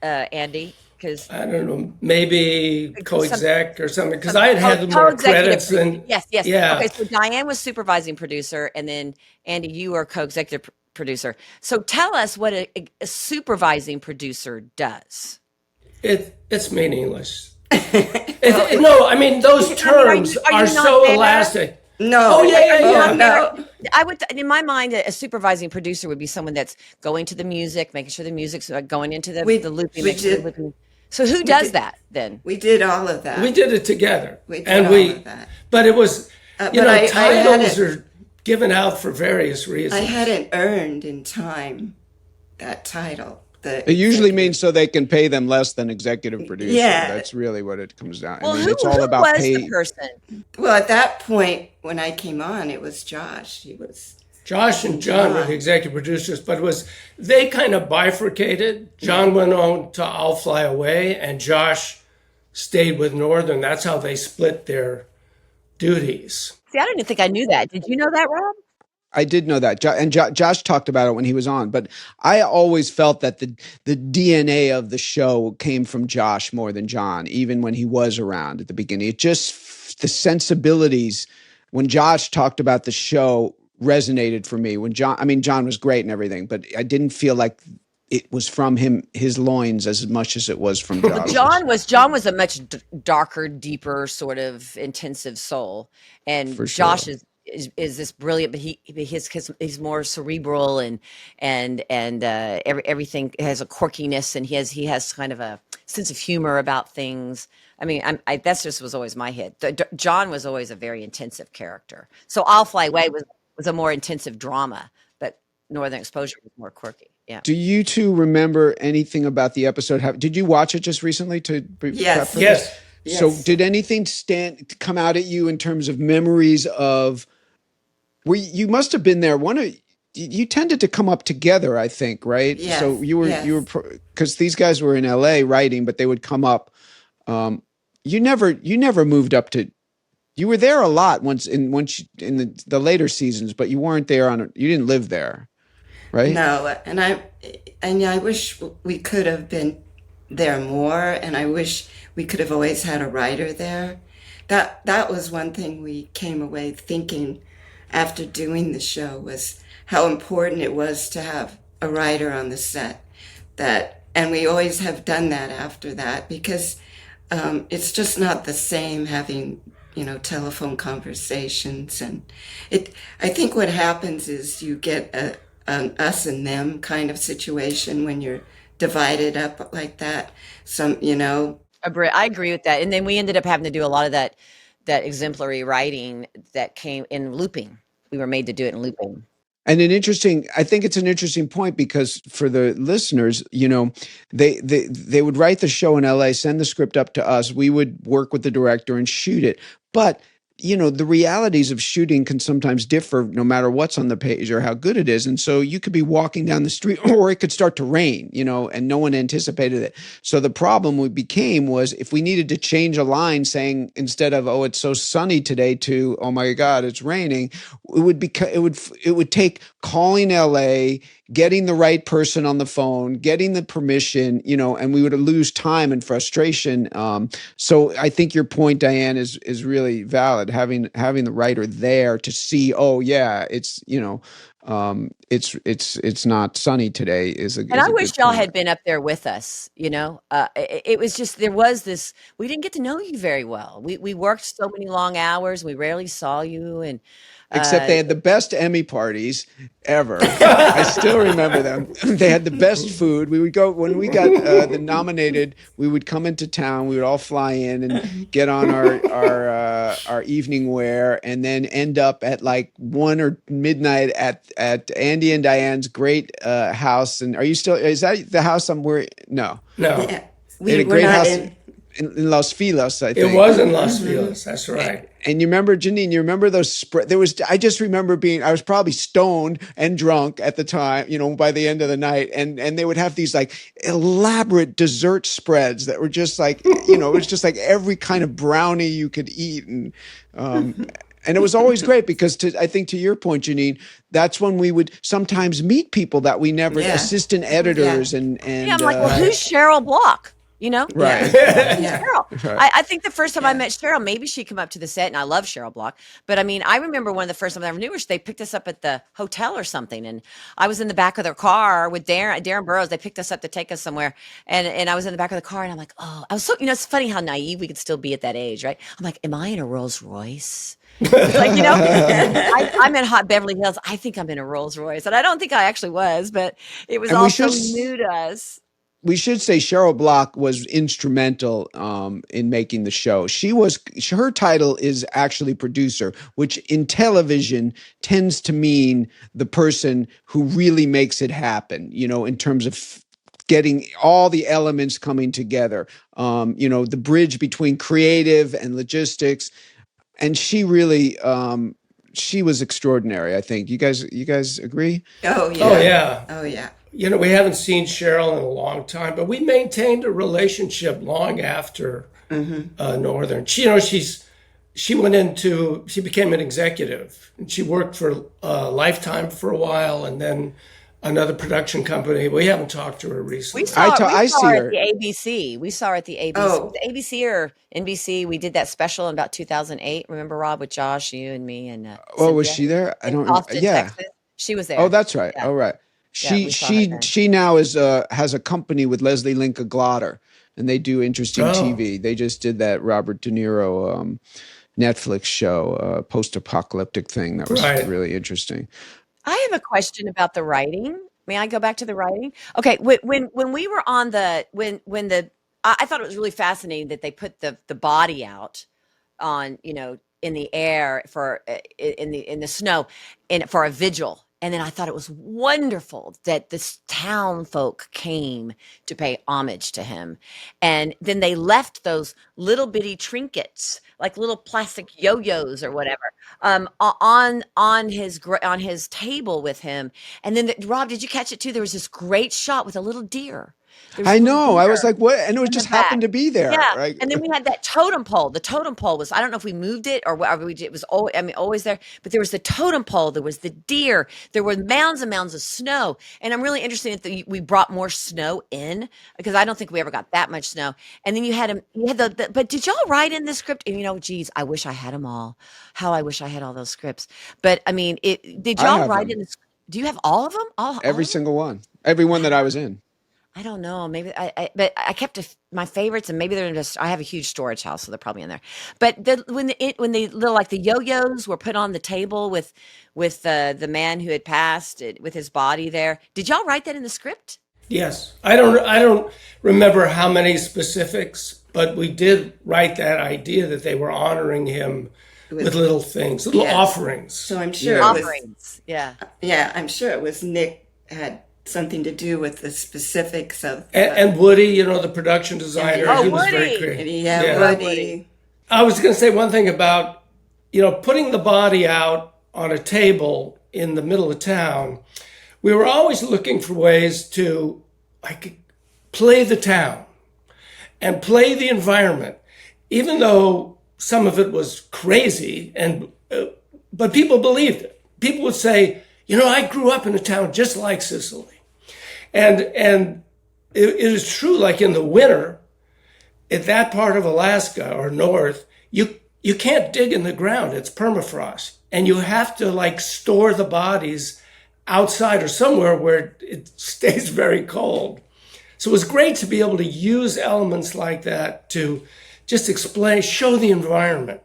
Speaker 1: Andy? Because
Speaker 4: I don't know, maybe co-exec or something, because I had the more credits than.
Speaker 1: Yes.
Speaker 4: Yeah.
Speaker 1: Okay, so Diane was supervising producer, and then Andy, you were co-executive producer. So tell us what a supervising producer does.
Speaker 4: It's meaningless. No, I mean those terms
Speaker 1: are you
Speaker 4: are
Speaker 1: not
Speaker 4: so
Speaker 1: there?
Speaker 4: elastic.
Speaker 3: no.
Speaker 4: Oh yeah.
Speaker 3: No.
Speaker 1: I would, in my mind, a supervising producer would be someone that's going to the music, making sure the music's going into the looping. So who does that then?
Speaker 3: We did all of that.
Speaker 4: We did it together.
Speaker 3: We did all of that.
Speaker 4: But it was,
Speaker 3: I
Speaker 4: titles are given out for various reasons.
Speaker 3: I hadn't earned in time that title.
Speaker 2: It usually means so they can pay them less than executive producer.
Speaker 3: Yeah.
Speaker 2: That's really what it comes down.
Speaker 1: Well,
Speaker 2: I mean,
Speaker 1: who,
Speaker 2: it's all
Speaker 1: who
Speaker 2: about
Speaker 1: was
Speaker 2: pay.
Speaker 1: the person?
Speaker 3: Well, at that point, when I came on, it was Josh. He was.
Speaker 4: Josh and John were the executive producers, but they kind of bifurcated. John went on to I'll Fly Away, and Josh stayed with Northern. That's how they split their duties.
Speaker 1: See, I don't even think I knew that. Did you know that, Rob?
Speaker 2: I did know that, and Josh talked about it when he was on. But I always felt that the DNA of the show came from Josh more than John, even when he was around at the beginning. It just the sensibilities when Josh talked about the show resonated for me. When John was great and everything, but I didn't feel like it was from his loins as much as it was from
Speaker 1: Well,
Speaker 2: Josh's.
Speaker 1: John was a much darker, deeper, sort of intensive soul, and
Speaker 2: For
Speaker 1: Josh
Speaker 2: sure.
Speaker 1: is this brilliant, but he's more cerebral and everything has a quirkiness, and he has kind of a sense of humor about things. I mean, that's just was always my hit. John was always a very intensive character. So I'll Fly Away was a more intensive drama, but Northern Exposure was more quirky. Yeah.
Speaker 2: Do you two remember anything about the episode? Did you watch it just recently to prep
Speaker 3: Yes.
Speaker 2: for this?
Speaker 4: Yes.
Speaker 3: Yes.
Speaker 2: So did anything come out at you in terms of memories of where you must have been there? You tended to come up together, I think, right?
Speaker 3: Yes,
Speaker 2: So you were
Speaker 3: yes.
Speaker 2: because these guys were in LA writing, but they would come up. You never moved up to. You were there a lot once in the later seasons, but you weren't there you didn't live there, right?
Speaker 3: No, and I wish we could have been there more, and I wish we could have always had a writer there. That was one thing we came away thinking after doing the show, was how important it was to have a writer on the set. And we always have done that after that, because it's just not the same having, telephone conversations. And I think what happens is you get an us and them kind of situation when you're divided up like that.
Speaker 1: I agree with that. And then we ended up having to do a lot of that exemplary writing that came in looping. We were made to do it in looping.
Speaker 2: And I think it's an interesting point, because for the listeners, they would write the show in LA, send the script up to us. We would work with the director and shoot it. But the realities of shooting can sometimes differ no matter what's on the page or how good it is. And so you could be walking down the street, or it could start to rain, and no one anticipated it. So the problem was if we needed to change a line saying, instead of, "Oh, it's so sunny today," to, "Oh my God, it's raining," it would take calling LA, getting the right person on the phone, getting the permission, and we would lose time and frustration. So I think your point, Diane, is really valid. Having the writer there to see, oh yeah, it's it's not sunny today is a.
Speaker 1: And I wish y'all had been up there with us. It was just there was this. We didn't get to know you very well. We worked so many long hours. We rarely saw you, and
Speaker 2: except they had the best Emmy parties ever. I still remember them. They had the best food. We would go when we got the nominated. We would come into town. We would all fly in and get on our evening wear, and then end up at like 1 or midnight at Andy and Diane's great house. And are you still? Is that the house somewhere? No.
Speaker 3: Yeah,
Speaker 2: We had a great house in Los Feliz, I think.
Speaker 4: It was in Los Feliz. That's right.
Speaker 2: And you remember, Janine, those I just remember I was probably stoned and drunk at the time, by the end of the night. And they would have these like elaborate dessert spreads that were just like, it was just like every kind of brownie you could eat. And it was always great because I think to your point, Janine, that's when we would sometimes meet people that we never, assistant editors and
Speaker 1: I'm like, well, who's Cheryl Block?
Speaker 2: Right.
Speaker 3: Yeah.
Speaker 1: Cheryl.
Speaker 2: Right.
Speaker 1: I think the first time I met Cheryl, maybe she came up to the set, and I love Cheryl Block. But I mean, I remember one of the first times I ever knew her, they picked us up at the hotel or something, and I was in the back of their car with Darren Burroughs. They picked us up to take us somewhere, and I was in the back of the car, and I'm like, oh, I was so, it's funny how naive we could still be at that age, right? I'm like, am I in a Rolls Royce? Like, I'm in hot Beverly Hills. I think I'm in a Rolls Royce, and I don't think I actually was, but it was all so new to us.
Speaker 2: We should say Cheryl Block was instrumental in making the show. Her title is actually producer, which in television tends to mean the person who really makes it happen, in terms of getting all the elements coming together, the bridge between creative and logistics. And she really, she was extraordinary, I think. You guys agree?
Speaker 3: Oh, yeah.
Speaker 4: Oh, yeah.
Speaker 3: Oh, yeah.
Speaker 4: We haven't seen Cheryl in a long time, but we maintained a relationship long after Northern. She became an executive, and she worked for Lifetime for a while, and then another production company. We haven't talked to her recently.
Speaker 1: We saw her at the ABC. We saw her at the ABC.
Speaker 3: Oh.
Speaker 1: The ABC or NBC. We did that special in about 2008. Remember, Rob, with Josh, you and me, and
Speaker 2: was she there? I don't know.
Speaker 1: Austin,
Speaker 2: Yeah.
Speaker 1: Texas. She was there.
Speaker 2: Oh, that's right.
Speaker 1: Yeah.
Speaker 2: Oh, right.
Speaker 1: we saw her then.
Speaker 2: She now is has a company with Leslie Linka Glotter, and they do interesting TV. They just did that Robert De Niro Netflix show, post-apocalyptic thing that was really interesting.
Speaker 1: I have a question about the writing. May I go back to the writing? Okay, when we were on the I thought it was really fascinating that they put the body out on, in the air for in the snow for a vigil. And then I thought it was wonderful that this town folk came to pay homage to him. And then they left those little bitty trinkets, like little plastic yo-yos or whatever, on his table with him. And then Rob, did you catch it too? There was this great shot with a little deer.
Speaker 2: I know. I was like, what? And it just happened to be there.
Speaker 1: Yeah.
Speaker 2: Right?
Speaker 1: And then we had that totem pole. The totem pole was, I don't know if we moved it or whatever we did. It was always there, but there was the totem pole. There was the deer. There were mounds and mounds of snow. And I'm really interested that we brought more snow in, because I don't think we ever got that much snow. And then you had but did y'all write in the script? And geez, I wish I had them all. How I wish I had all those scripts. But I mean, did y'all write in the, do you have all of them?
Speaker 2: Every single one. Every one that I was in.
Speaker 1: I don't know. Maybe but I kept my favorites, and maybe they're just. I have a huge storage house, so they're probably in there. But when the little, like, the yo-yos were put on the table with the man who had passed with his body there. Did y'all write that in the script?
Speaker 4: Yes, I don't remember how many specifics, but we did write that idea that they were honoring him with little things, little offerings.
Speaker 3: So I'm sure
Speaker 1: offerings. Yeah,
Speaker 3: I'm sure it was Nick had something to do with the specifics of
Speaker 4: and Woody, the production designer. He was very creative.
Speaker 3: Woody.
Speaker 4: I was going to say one thing about putting the body out on a table in the middle of town. We were always looking for ways to play the town and play the environment, even though some of it was crazy, but people believed it. People would say, I grew up in a town just like Sicily. And it is true, like in the winter, at that part of Alaska or north, you can't dig in the ground. It's permafrost. And you have to store the bodies outside or somewhere where it stays very cold. So it was great to be able to use elements like that to just show the environment.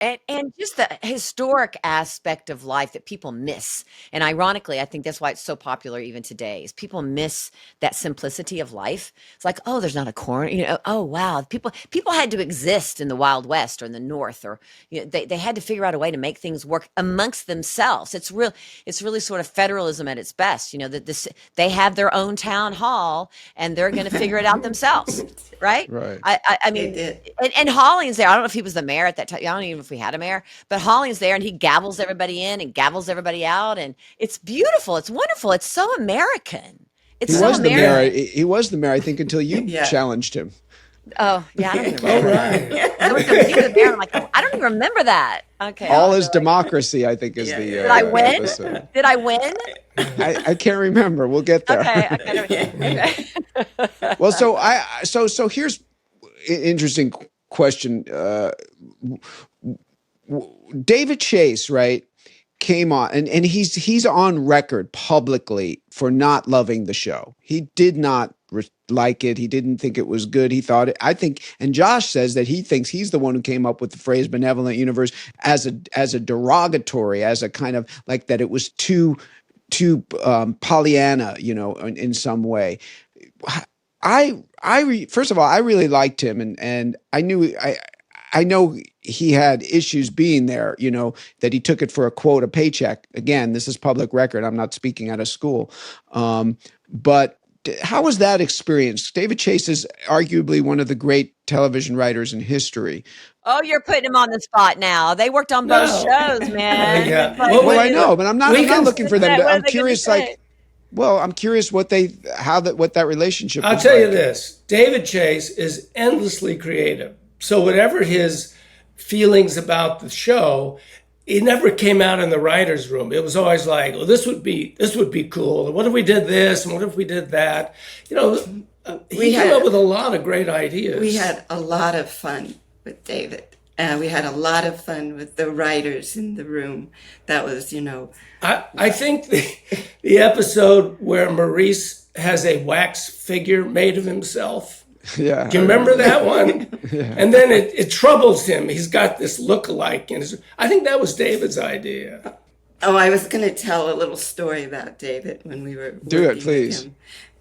Speaker 1: And just the historic aspect of life that people miss. And ironically, I think that's why it's so popular even today, is people miss that simplicity of life. It's like, oh, there's not a corner, oh, wow. People had to exist in the Wild West or in the North, or they had to figure out a way to make things work amongst themselves. It's really sort of federalism at its best, that they have their own town hall and they're going to figure it out themselves. Right.
Speaker 2: Right.
Speaker 1: I mean, and Holling's there. I don't know if he was the mayor at that time. I don't even know if we had a mayor, but Holling's there, and he gavels everybody in and gavels everybody out, and it's beautiful. It's wonderful. It's so American. He was
Speaker 2: the mayor, I think, until you challenged him.
Speaker 1: Oh yeah, I don't even remember.
Speaker 4: Right.
Speaker 1: He was the mayor. I'm like, I don't even remember that. Okay.
Speaker 2: All is democracy, I think, is the.
Speaker 1: Did I win?
Speaker 2: Episode.
Speaker 1: Did I win?
Speaker 2: I can't remember. We'll get there.
Speaker 1: Okay.
Speaker 2: Well, so here's an interesting question. David Chase, right, came on, and he's on record publicly for not loving the show. He did not like it. He didn't think it was good. He thought it, I think, and Josh says that he thinks he's the one who came up with the phrase benevolent universe as a derogatory, as a kind of like that it was too Pollyanna, in some way. First of all, I really liked him, and I know he had issues being there, that he took it for a paycheck. Again, this is public record. I'm not speaking out of school. But how was that experience? David Chase is arguably one of the great television writers in history.
Speaker 1: Oh, you're putting him on the spot now. They worked on both shows, man.
Speaker 4: Yeah.
Speaker 2: Well, I know, but I'm not looking for them. I'm curious, I'm curious what that relationship.
Speaker 4: I'll tell you this: David Chase is endlessly creative. So whatever his feelings about the show, it never came out in the writer's room. It was always like, "Oh, this would be cool. And what if we did this? And what if we did that?" He came up with a lot of great ideas.
Speaker 3: We had a lot of fun with David. We had a lot of fun with the writers in the room. That was,
Speaker 4: I think the episode where Maurice has a wax figure made of himself.
Speaker 2: Yeah.
Speaker 4: Do you remember that one? Yeah. And then it troubles him. He's got this look-alike. I think that was David's idea.
Speaker 3: Oh, I was going to tell a little story about David when we were
Speaker 2: Do it,
Speaker 3: working
Speaker 2: please.
Speaker 3: with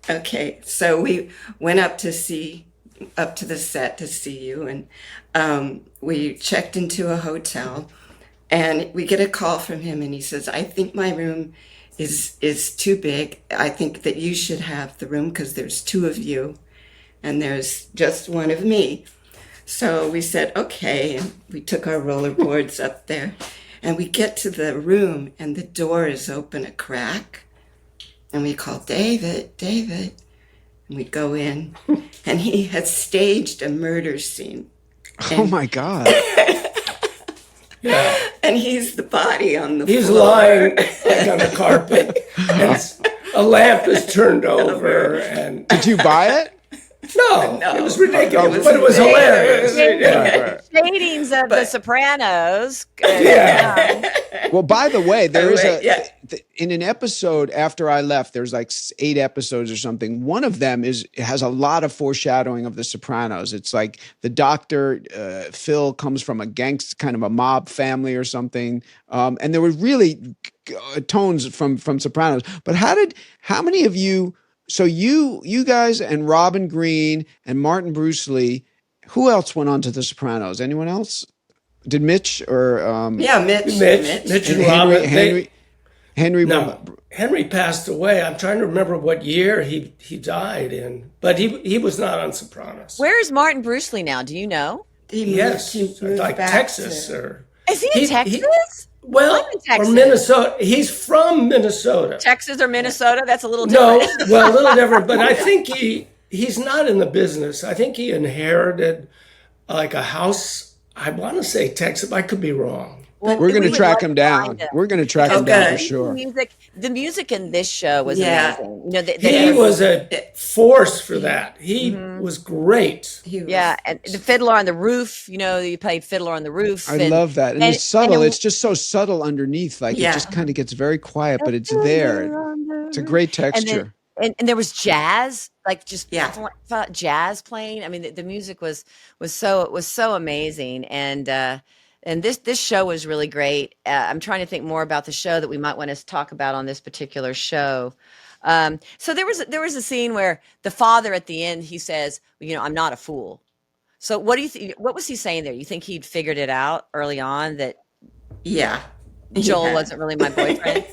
Speaker 3: him. Okay, so we went up to the set to see you, and we checked into a hotel, and we get a call from him, and he says, "I think my room is too big. I think that you should have the room because there's two of you, and there's just one of me." So we said, okay, and we took our rollerboards up there, and we get to the room, and the door is open a crack, and we call, David, and we go in, and he had staged a murder scene.
Speaker 2: Oh my God.
Speaker 4: Yeah.
Speaker 3: And he's the body on the floor.
Speaker 4: He's lying like on the carpet, and a lamp is turned over. And
Speaker 2: Did you buy it?
Speaker 4: no, it was ridiculous,
Speaker 3: It was
Speaker 4: but it was hilarious.
Speaker 2: Right.
Speaker 1: Shadings of The Sopranos.
Speaker 4: Yeah.
Speaker 2: Well, by the way, there is
Speaker 3: yeah.
Speaker 2: in an episode after I left, there's like 8 episodes or something. One of them has a lot of foreshadowing of The Sopranos. It's like the doctor, Phil, comes from kind of a mob family or something. And there were really tones from Sopranos. But how many of you, so you guys and Robin Green and Martin Bruce Lee, who else went on to The Sopranos? Anyone else? Did Mitch or
Speaker 3: Yeah, Mitch
Speaker 4: and Robin.
Speaker 2: Henry?
Speaker 4: No, Henry passed away. I'm trying to remember what year he died in, but he was not on Sopranos.
Speaker 1: Where is Martin Bruce Lee now? Do you know?
Speaker 4: Yes,
Speaker 3: he moved
Speaker 4: like
Speaker 3: back
Speaker 4: Texas
Speaker 3: to-
Speaker 4: or
Speaker 1: Is he in Texas?
Speaker 4: well,
Speaker 1: I'm in Texas.
Speaker 4: or Minnesota. He's from Minnesota.
Speaker 1: Texas or Minnesota? That's a little
Speaker 4: No,
Speaker 1: different.
Speaker 4: well, a little different, but I think he's not in the business. I think he inherited like a house. I want to say Texas. I could be wrong.
Speaker 1: Well,
Speaker 2: We're going
Speaker 1: we
Speaker 2: to
Speaker 1: would
Speaker 2: track
Speaker 1: love
Speaker 2: him
Speaker 1: to
Speaker 2: down.
Speaker 1: find him.
Speaker 2: We're going to track him down for
Speaker 3: Okay.
Speaker 2: sure.
Speaker 1: The music in this show was
Speaker 3: Yeah.
Speaker 1: amazing. You know,
Speaker 4: He was a force for that. He was great.
Speaker 3: He was-
Speaker 1: yeah, and the Fiddler on the Roof. You know, you played Fiddler on the Roof.
Speaker 2: I love that. And it's subtle.
Speaker 1: and then-
Speaker 2: It's just so subtle underneath. Like
Speaker 3: Yeah.
Speaker 2: it just kind of gets very quiet, but it's there. It's a great texture.
Speaker 1: And there was jazz, like just
Speaker 3: Yeah.
Speaker 1: jazz playing. I mean, the music was so amazing, and this show was really great. I'm trying to think more about the show that we might want to talk about on this particular show. So there was a scene where the father at the end, he says, "I'm not a fool." So what do you think? What was he saying there? You think he'd figured it out early on that
Speaker 3: Yeah. He
Speaker 1: Joel
Speaker 3: had-
Speaker 1: wasn't really my boyfriend?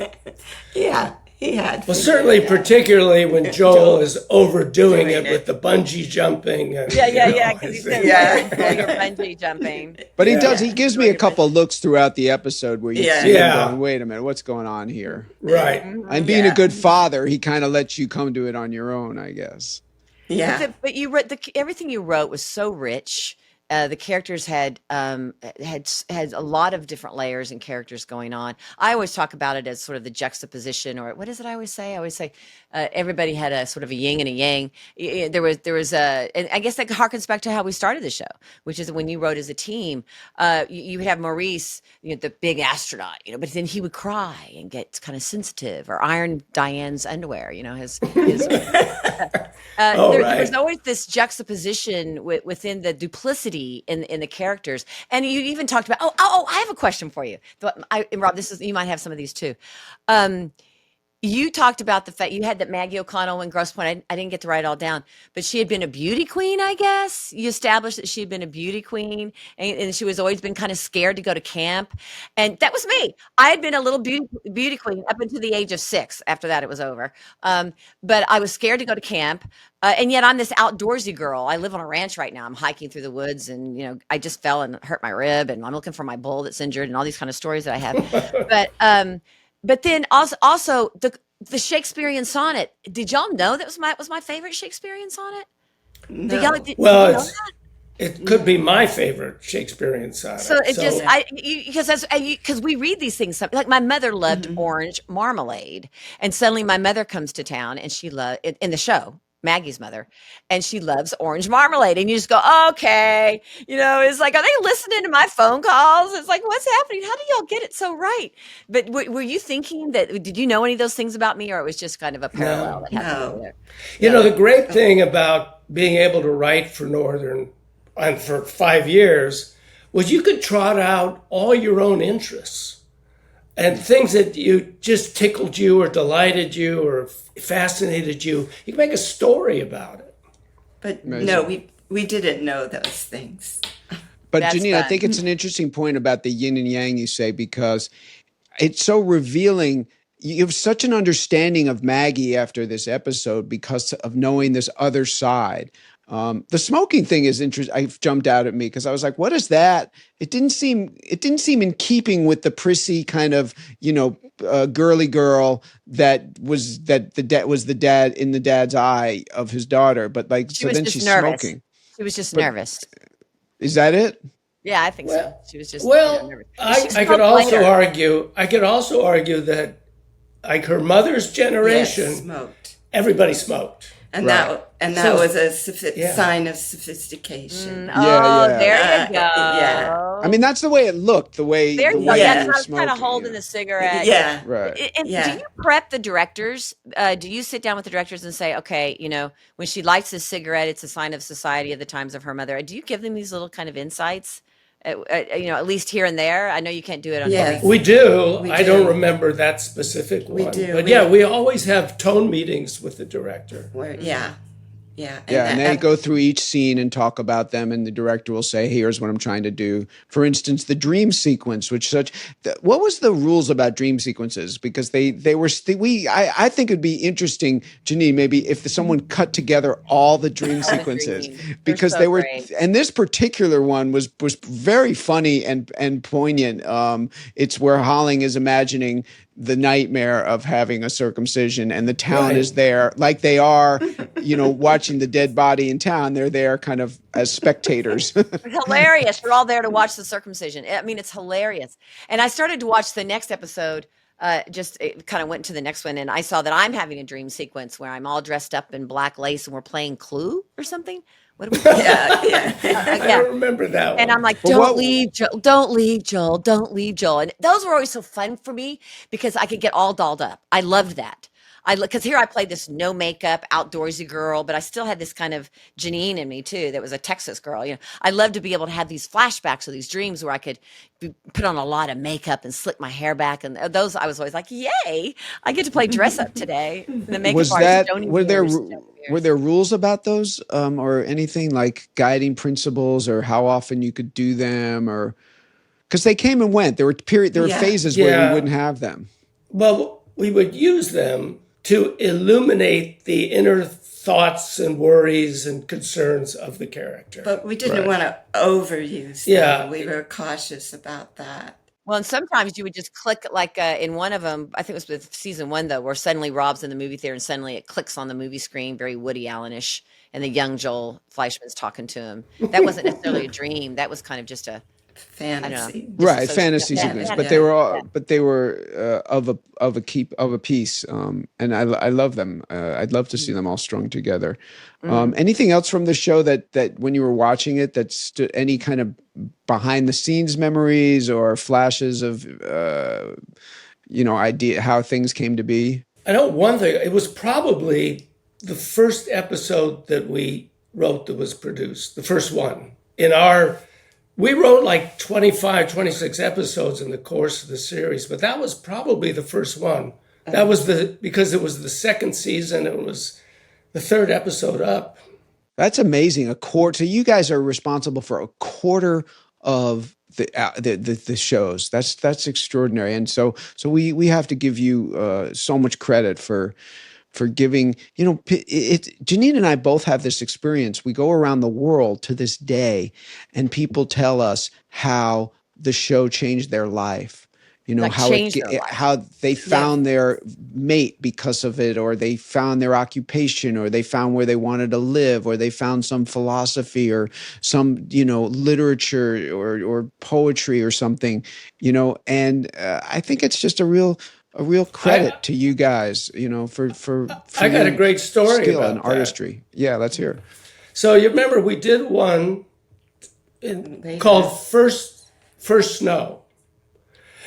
Speaker 3: Yeah, he had.
Speaker 4: Well,
Speaker 3: figured
Speaker 4: certainly,
Speaker 3: it out.
Speaker 4: particularly when Joel is overdoing
Speaker 3: Doing
Speaker 4: it
Speaker 3: it.
Speaker 4: with the bungee jumping. And,
Speaker 1: Yeah. Because he said,
Speaker 3: Yeah.
Speaker 1: "Oh, you're bungee jumping."
Speaker 2: But he does. He gives me a couple looks throughout the episode where you
Speaker 3: Yeah.
Speaker 2: see
Speaker 4: Yeah.
Speaker 2: him going, "Wait a minute, what's going on here?"
Speaker 4: Right.
Speaker 2: And being
Speaker 3: Yeah.
Speaker 2: a good father, he kind of lets you come to it on your own, I guess.
Speaker 3: Yeah.
Speaker 1: But you wrote everything you wrote was so rich. The characters had a lot of different layers and characters going on. I always talk about it as sort of the juxtaposition, or what is it I always say? I always say everybody had a sort of a yin and a yang. There was and I guess that harkens back to how we started the show, which is when you wrote as a team. You would have Maurice, the big astronaut, but then he would cry and get kind of sensitive, or iron Diane's underwear, his
Speaker 4: Oh,
Speaker 1: there
Speaker 4: right.
Speaker 1: was always this juxtaposition within the duplicity in the characters, and you even talked about. Oh! I have a question for you, and Rob. You might have some of these too. You talked about the fact you had that Maggie O'Connell and Grosse Pointe. I didn't get to write it all down, but she had been a beauty queen, I guess. You established that she had been a beauty queen, and she was always been kind of scared to go to camp. And that was me. I had been a little beauty queen up until the age of 6. After that, it was over. But I was scared to go to camp. And yet I'm this outdoorsy girl. I live on a ranch right now. I'm hiking through the woods, and I just fell and hurt my rib, and I'm looking for my bull that's injured, and all these kind of stories that I have. But then also the Shakespearean sonnet. Did y'all know that was my favorite Shakespearean sonnet?
Speaker 3: No.
Speaker 1: Did
Speaker 4: Well,
Speaker 1: you know
Speaker 4: it's-
Speaker 1: that?
Speaker 4: It could be my favorite Shakespearean sonnet.
Speaker 1: So it just because we read these things, like my mother loved orange marmalade, and suddenly my mother comes to town and she loved in the show. Maggie's mother, and she loves orange marmalade. And you just go, okay, it's like, are they listening to my phone calls? It's like, what's happening? How do y'all get it so right? But were you thinking did you know any of those things about me, or it was just kind of a parallel that happened there?
Speaker 4: The great thing about being able to write for Northern and for 5 years was you could trot out all your own interests and things that you just tickled you or delighted you or fascinated you. You can make a story about it.
Speaker 3: But no, we didn't know those things.
Speaker 2: But
Speaker 1: That's
Speaker 2: Janine,
Speaker 1: fun.
Speaker 2: I think it's an interesting point about the yin and yang you say, because it's so revealing. You have such an understanding of Maggie after this episode because of knowing this other side. The smoking thing is interesting. I jumped out at me because I was like, "What is that?" It didn't seem in keeping with the prissy kind of girly girl that the dad in the dad's eye of his daughter. But like,
Speaker 1: She
Speaker 2: so
Speaker 1: was
Speaker 2: then
Speaker 1: just
Speaker 2: she's
Speaker 1: nervous.
Speaker 2: smoking.
Speaker 1: She was just nervous.
Speaker 2: Is that it?
Speaker 1: Yeah, I think so. She was just nervous.
Speaker 4: I could also argue. I could also argue that, like her mother's generation,
Speaker 3: Smoked.
Speaker 4: Everybody smoked.
Speaker 3: And
Speaker 2: Right.
Speaker 3: that was a sign of sophistication.
Speaker 1: There you go.
Speaker 3: Yeah.
Speaker 2: I mean, that's the way it looked. The way
Speaker 1: There
Speaker 2: the
Speaker 1: you go.
Speaker 2: way
Speaker 1: That's
Speaker 2: you
Speaker 1: what
Speaker 2: were
Speaker 1: I was kind
Speaker 2: smoking,
Speaker 1: of holding the cigarette.
Speaker 3: Yeah.
Speaker 2: Right.
Speaker 1: And
Speaker 3: Yeah.
Speaker 1: do you prep the directors? Do you sit down with the directors and say, okay, when she lights this cigarette, it's a sign of society of the times of her mother. Do you give them these little kind of insights? At least here and there. I know you can't do it on
Speaker 3: Yes.
Speaker 1: every.
Speaker 4: We do.
Speaker 3: We
Speaker 4: I
Speaker 3: do.
Speaker 4: don't remember that specific one.
Speaker 3: We do.
Speaker 4: But
Speaker 3: We-
Speaker 4: we always have tone meetings with the director.
Speaker 3: Yeah.
Speaker 2: And they go through each scene and talk about them, and the director will say, "Here's what I'm trying to do." For instance, the dream sequence, what was the rules about dream sequences? Because I think it'd be interesting, Janine, maybe if someone cut together all the dream sequences, because
Speaker 1: so
Speaker 2: they were,
Speaker 1: great.
Speaker 2: and this particular one was very funny and poignant. It's where Holling is imagining the nightmare of having a circumcision, and the town is there like they are, watching the dead body in town. They're there kind of as spectators.
Speaker 1: Hilarious. We're all there to watch the circumcision. I mean, it's hilarious. And I started to watch the next episode. It kind of went to the next one, and I saw that I'm having a dream sequence where I'm all dressed up in black lace and we're playing Clue or something. What do we
Speaker 4: I don't remember that one.
Speaker 1: And I'm like, don't leave, Joel, don't leave, Joel, don't leave, Joel. And those were always so fun for me because I could get all dolled up. I loved that. Because here I played this no makeup, outdoorsy girl, but I still had this kind of Janine in me too. That was a Texas girl. I love to be able to have these flashbacks or these dreams where I could put on a lot of makeup and slick my hair back. And those, I was always like, yay, I get to play dress up today. The makeup artist, Joni
Speaker 2: were there rules about those, or anything like guiding principles, or how often you could do them, or because they came and went? There were phases where we wouldn't have them.
Speaker 4: Well, we would use them to illuminate the inner thoughts and worries and concerns of the character.
Speaker 3: But we didn't want to overuse them.
Speaker 4: Yeah.
Speaker 3: We were cautious about that.
Speaker 1: Well, and sometimes you would just click like in one of them, I think it was with season 1 though, where suddenly Rob's in the movie theater and suddenly it clicks on the movie screen, very Woody Allen-ish, and the young Joel Fleischman's talking to him. That wasn't necessarily a dream. That was kind of just a
Speaker 3: fantasy.
Speaker 2: Right, fantasy sequence, but they were all, of a piece, and I love them. I'd love to see them all strung together. Anything else from the show that when you were watching it that stood, any kind of behind the scenes memories or flashes of idea how things came to be?
Speaker 4: I know one thing. It was probably the first episode that we wrote that was produced, the first one. We wrote like 25, 26 episodes in the course of the series, but that was probably the first one. That was because it was the second season. It was the third episode up.
Speaker 2: That's amazing. A quarter. So you guys are responsible for a quarter of the shows. That's extraordinary. And so we have to give you so much credit for giving, Janine and I both have this experience. We go around the world to this day and people tell us how the show changed their life. How they found their mate because of it, or they found their occupation, or they found where they wanted to live, or they found some philosophy or some, literature or poetry or something, and I think it's just a real a real credit to you guys, for
Speaker 4: I got a
Speaker 2: your
Speaker 4: great story
Speaker 2: skill
Speaker 4: about
Speaker 2: and
Speaker 4: that.
Speaker 2: artistry. Yeah, let's hear it.
Speaker 4: So you remember we did one called First Snow.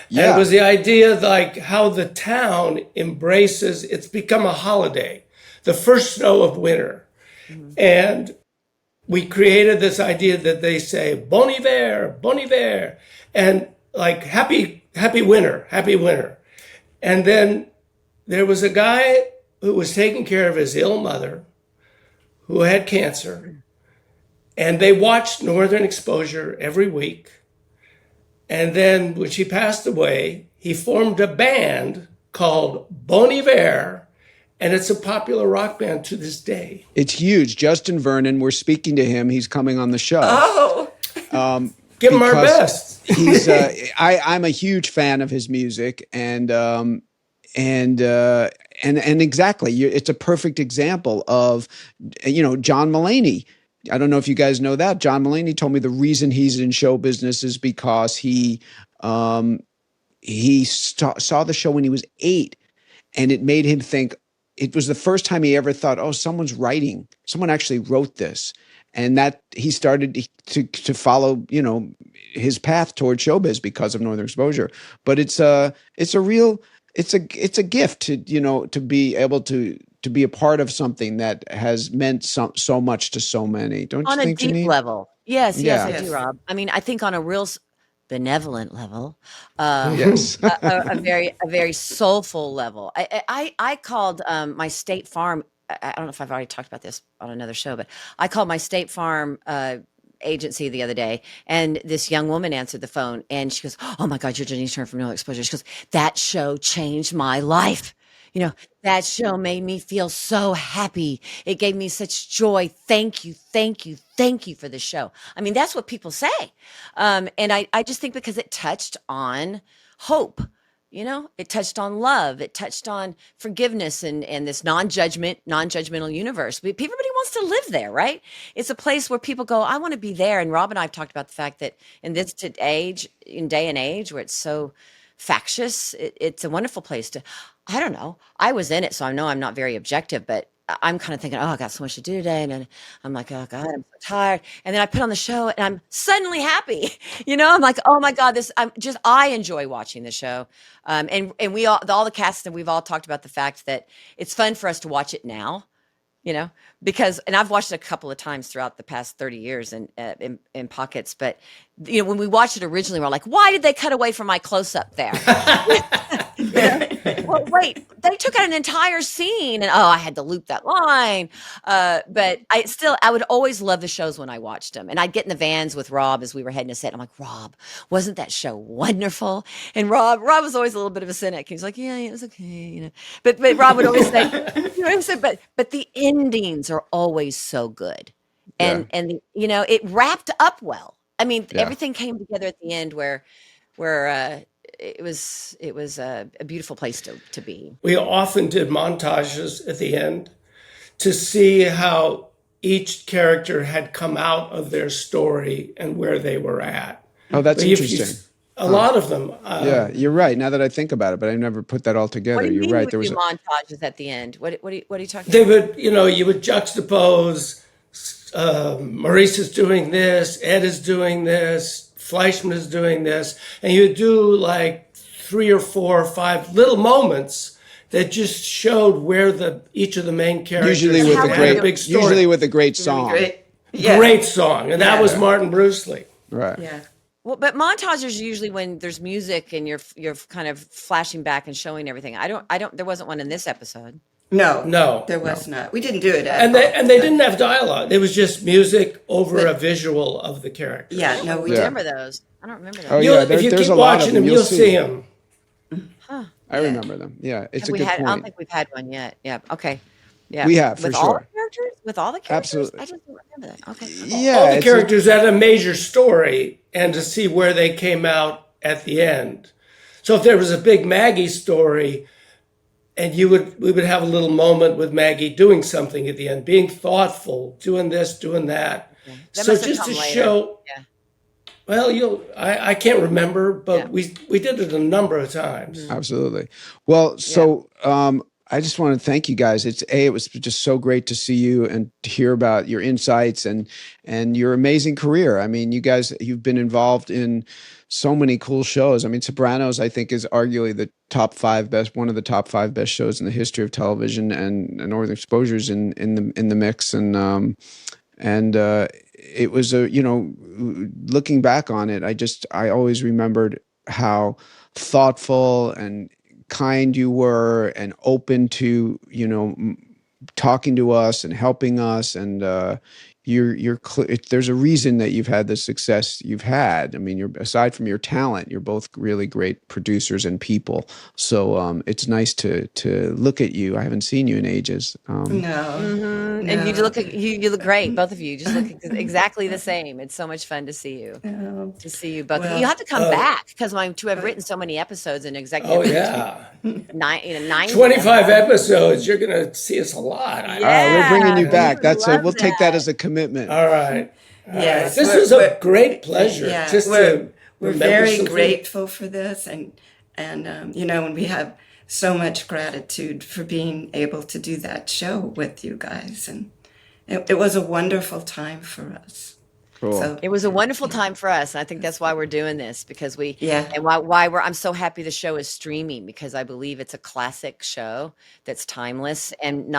Speaker 4: And
Speaker 2: Yeah.
Speaker 4: it was the idea like how the town embraces, it's become a holiday, the first snow of winter. And we created this idea that they say, Bon hiver, Bon hiver, and like happy winter, happy winter. And then there was a guy who was taking care of his ill mother who had cancer. And they watched Northern Exposure every week. And then when she passed away, he formed a band called Bon Iver, and it's a popular rock band to this day.
Speaker 2: It's huge. Justin Vernon, we're speaking to him. He's coming on the show.
Speaker 3: Oh,
Speaker 4: Give him our best.
Speaker 2: He's I'm a huge fan of his music, and exactly, it's a perfect example of, John Mulaney. I don't know if you guys know that. John Mulaney told me the reason he's in show business is because he saw the show when he was 8, and it made him think. It was the first time he ever thought, "Oh, someone actually wrote this," and that he started to follow, his path toward showbiz because of Northern Exposure. But it's a gift to be able to be a part of something that has meant so much to so many. Don't you think,
Speaker 1: On a deep
Speaker 2: Janine?
Speaker 1: level. Yes, I
Speaker 3: Yes.
Speaker 1: do, Rob. I mean, I think on a real benevolent level,
Speaker 2: Yes.
Speaker 1: a very soulful level. I called my State Farm. I don't know if I've already talked about this on another show, but I called my State Farm agency the other day, and this young woman answered the phone, and she goes, "Oh my God, you're Janine Turner from No Exposure." She goes, "That show changed my life. That show made me feel so happy. It gave me such joy. Thank you, thank you, thank you for the show." I mean, that's what people say. And I just think because it touched on hope, it touched on love. It touched on forgiveness and this non-judgmental universe. Everybody wants to live there, right? It's a place where people go, I want to be there. And Rob and I have talked about the fact that in this day and age where it's so factious, it's a wonderful place to, I don't know. I was in it, so I know I'm not very objective, but I'm kind of thinking, oh, I got so much to do today. And then I'm like, oh God, I'm so tired. And then I put on the show and I'm suddenly happy. I'm like, oh my God, I enjoy watching the show. And we all the cast, and we've all talked about the fact that it's fun for us to watch it now, because, and I've watched it a couple of times throughout the past 30 years in pockets, but when we watched it originally, we're like, why did they cut away from my close up there? Well, wait, they took out an entire scene, and I had to loop that line. But I would always love the shows when I watched them, and I'd get in the vans with Rob as we were heading to set. I'm like, Rob, wasn't that show wonderful? And Rob was always a little bit of a cynic. He's like, yeah, it was okay, But Rob would always say, but the endings are always so good, and it wrapped up well. I mean, everything came together at the end where it was a beautiful place to be.
Speaker 4: We often did montages at the end to see how each character had come out of their story and where they were at.
Speaker 2: Oh, that's interesting.
Speaker 4: A lot of them.
Speaker 2: Yeah, you're right. Now that I think about it, but I never put that all together.
Speaker 1: What do you mean
Speaker 2: right.
Speaker 1: There was montages at the end. What are you talking
Speaker 4: They
Speaker 1: about?
Speaker 4: would, you would juxtapose. Maurice is doing this. Ed is doing this. Fleischman is doing this, and you would do like 3 or 4 or 5 little moments that just showed where each of the main characters
Speaker 2: usually with a great song.
Speaker 4: Great song, and that was Martin Bruce-Lee.
Speaker 2: Right.
Speaker 3: Yeah.
Speaker 1: Well, but montages are usually when there's music and you're kind of flashing back and showing everything. I don't. There wasn't one in this episode.
Speaker 3: No, there was not. We didn't do it.
Speaker 4: And they didn't have dialogue. It was just music over a visual of the character.
Speaker 3: Yeah, no, we
Speaker 1: remember those. I don't remember those.
Speaker 2: Oh yeah,
Speaker 4: if you
Speaker 2: there's
Speaker 4: keep
Speaker 2: a lot
Speaker 4: watching
Speaker 2: of them.
Speaker 4: you'll see them.
Speaker 2: I remember them. Yeah, it's a good point.
Speaker 1: I don't think we've had one yet. Yeah. Okay. Yeah.
Speaker 2: We have, for
Speaker 1: with
Speaker 2: sure.
Speaker 1: all the characters? With all the characters?
Speaker 2: Absolutely.
Speaker 1: I just don't remember that. Okay.
Speaker 2: Yeah,
Speaker 4: All the characters had a major story, and to see where they came out at the end. So if there was a big Maggie story, and we would have a little moment with Maggie doing something at the end, being thoughtful, doing this, doing that.
Speaker 1: Yeah. That
Speaker 4: So
Speaker 1: must have
Speaker 4: just
Speaker 1: come
Speaker 4: to
Speaker 1: later.
Speaker 4: show,
Speaker 1: Yeah.
Speaker 4: Well, I can't remember, but we did it a number of times.
Speaker 2: Absolutely. Well, so I just want to thank you guys. It was just so great to see you and to hear about your insights and your amazing career. I mean, you've been involved in so many cool shows. I mean, Sopranos, I think, is arguably one of the top 5 best shows in the history of television, and Northern Exposure's in the mix. And it was looking back on it, I always remembered how thoughtful and kind you were, and open to talking to us and helping us, and there's a reason that you've had the success you've had. I mean, aside from your talent, you're both really great producers and people. So it's nice to look at you. I haven't seen you in ages.
Speaker 3: No.
Speaker 1: And you look great, both of you. Just look exactly the same. It's so much fun to see you. To see you both.
Speaker 3: Well,
Speaker 1: you have to come back, because to have written so many episodes and executive.
Speaker 4: Oh yeah,
Speaker 1: 25
Speaker 4: episodes. You're gonna see us a lot.
Speaker 2: We're bringing you back. We'll take that
Speaker 1: that.
Speaker 2: as a commitment.
Speaker 4: All right.
Speaker 3: Yes,
Speaker 4: This was a great pleasure.
Speaker 3: Yeah,
Speaker 4: Just
Speaker 3: we're
Speaker 4: remember
Speaker 3: very
Speaker 4: something.
Speaker 3: grateful for this, and and we have so much gratitude for being able to do that show with you guys, and it was a wonderful time for us.
Speaker 2: Cool.
Speaker 3: So,
Speaker 1: It was a wonderful time for us, and I think that's why we're doing this, because and I'm so happy the show is streaming, because I believe it's a classic show that's timeless, and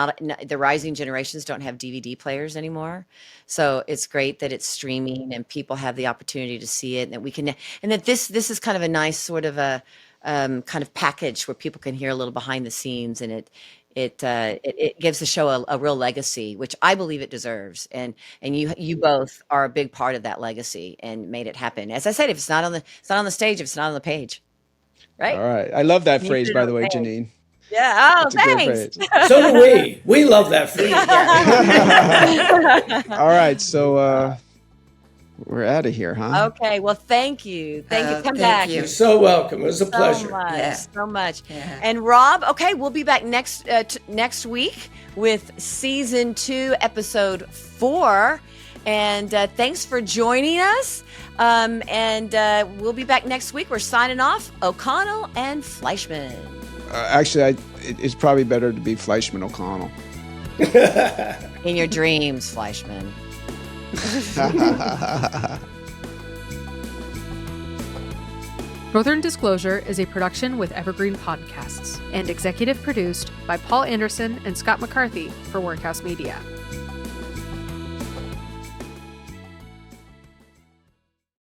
Speaker 1: the rising generations don't have DVD players anymore. So it's great that it's streaming and people have the opportunity to see it, and that we can, and that this is kind of a nice sort of a kind of package where people can hear a little behind the scenes, and it gives the show a real legacy, which I believe it deserves. And you both are a big part of that legacy and made it happen. As I said, if it's not on the stage, if it's not on the page, right?
Speaker 2: All right. I love that
Speaker 1: You
Speaker 2: phrase,
Speaker 1: did
Speaker 2: by
Speaker 1: it
Speaker 2: the way,
Speaker 1: okay.
Speaker 2: Janine.
Speaker 1: Yeah. Oh,
Speaker 2: That's a good
Speaker 1: thanks.
Speaker 2: phrase.
Speaker 4: So do we. We love that phrase.
Speaker 2: All right. So we're out of here, huh?
Speaker 1: Okay. Well, thank you. Thank you. Come
Speaker 3: thank
Speaker 1: back.
Speaker 3: you.
Speaker 4: You're so welcome. It was a
Speaker 1: So
Speaker 4: pleasure.
Speaker 1: much,
Speaker 3: Yeah.
Speaker 1: so much.
Speaker 3: Yeah.
Speaker 1: And Rob, okay, we'll be back next week with season 2, episode 4. And thanks for joining us. And we'll be back next week. We're signing off, O'Connell and Fleischman.
Speaker 2: Actually, it's probably better to be Fleischman O'Connell.
Speaker 1: In your dreams, Fleischman.
Speaker 5: Northern Disclosure is a production with Evergreen Podcasts and executive produced by Paul Anderson and Scott McCarthy for Workhouse Media.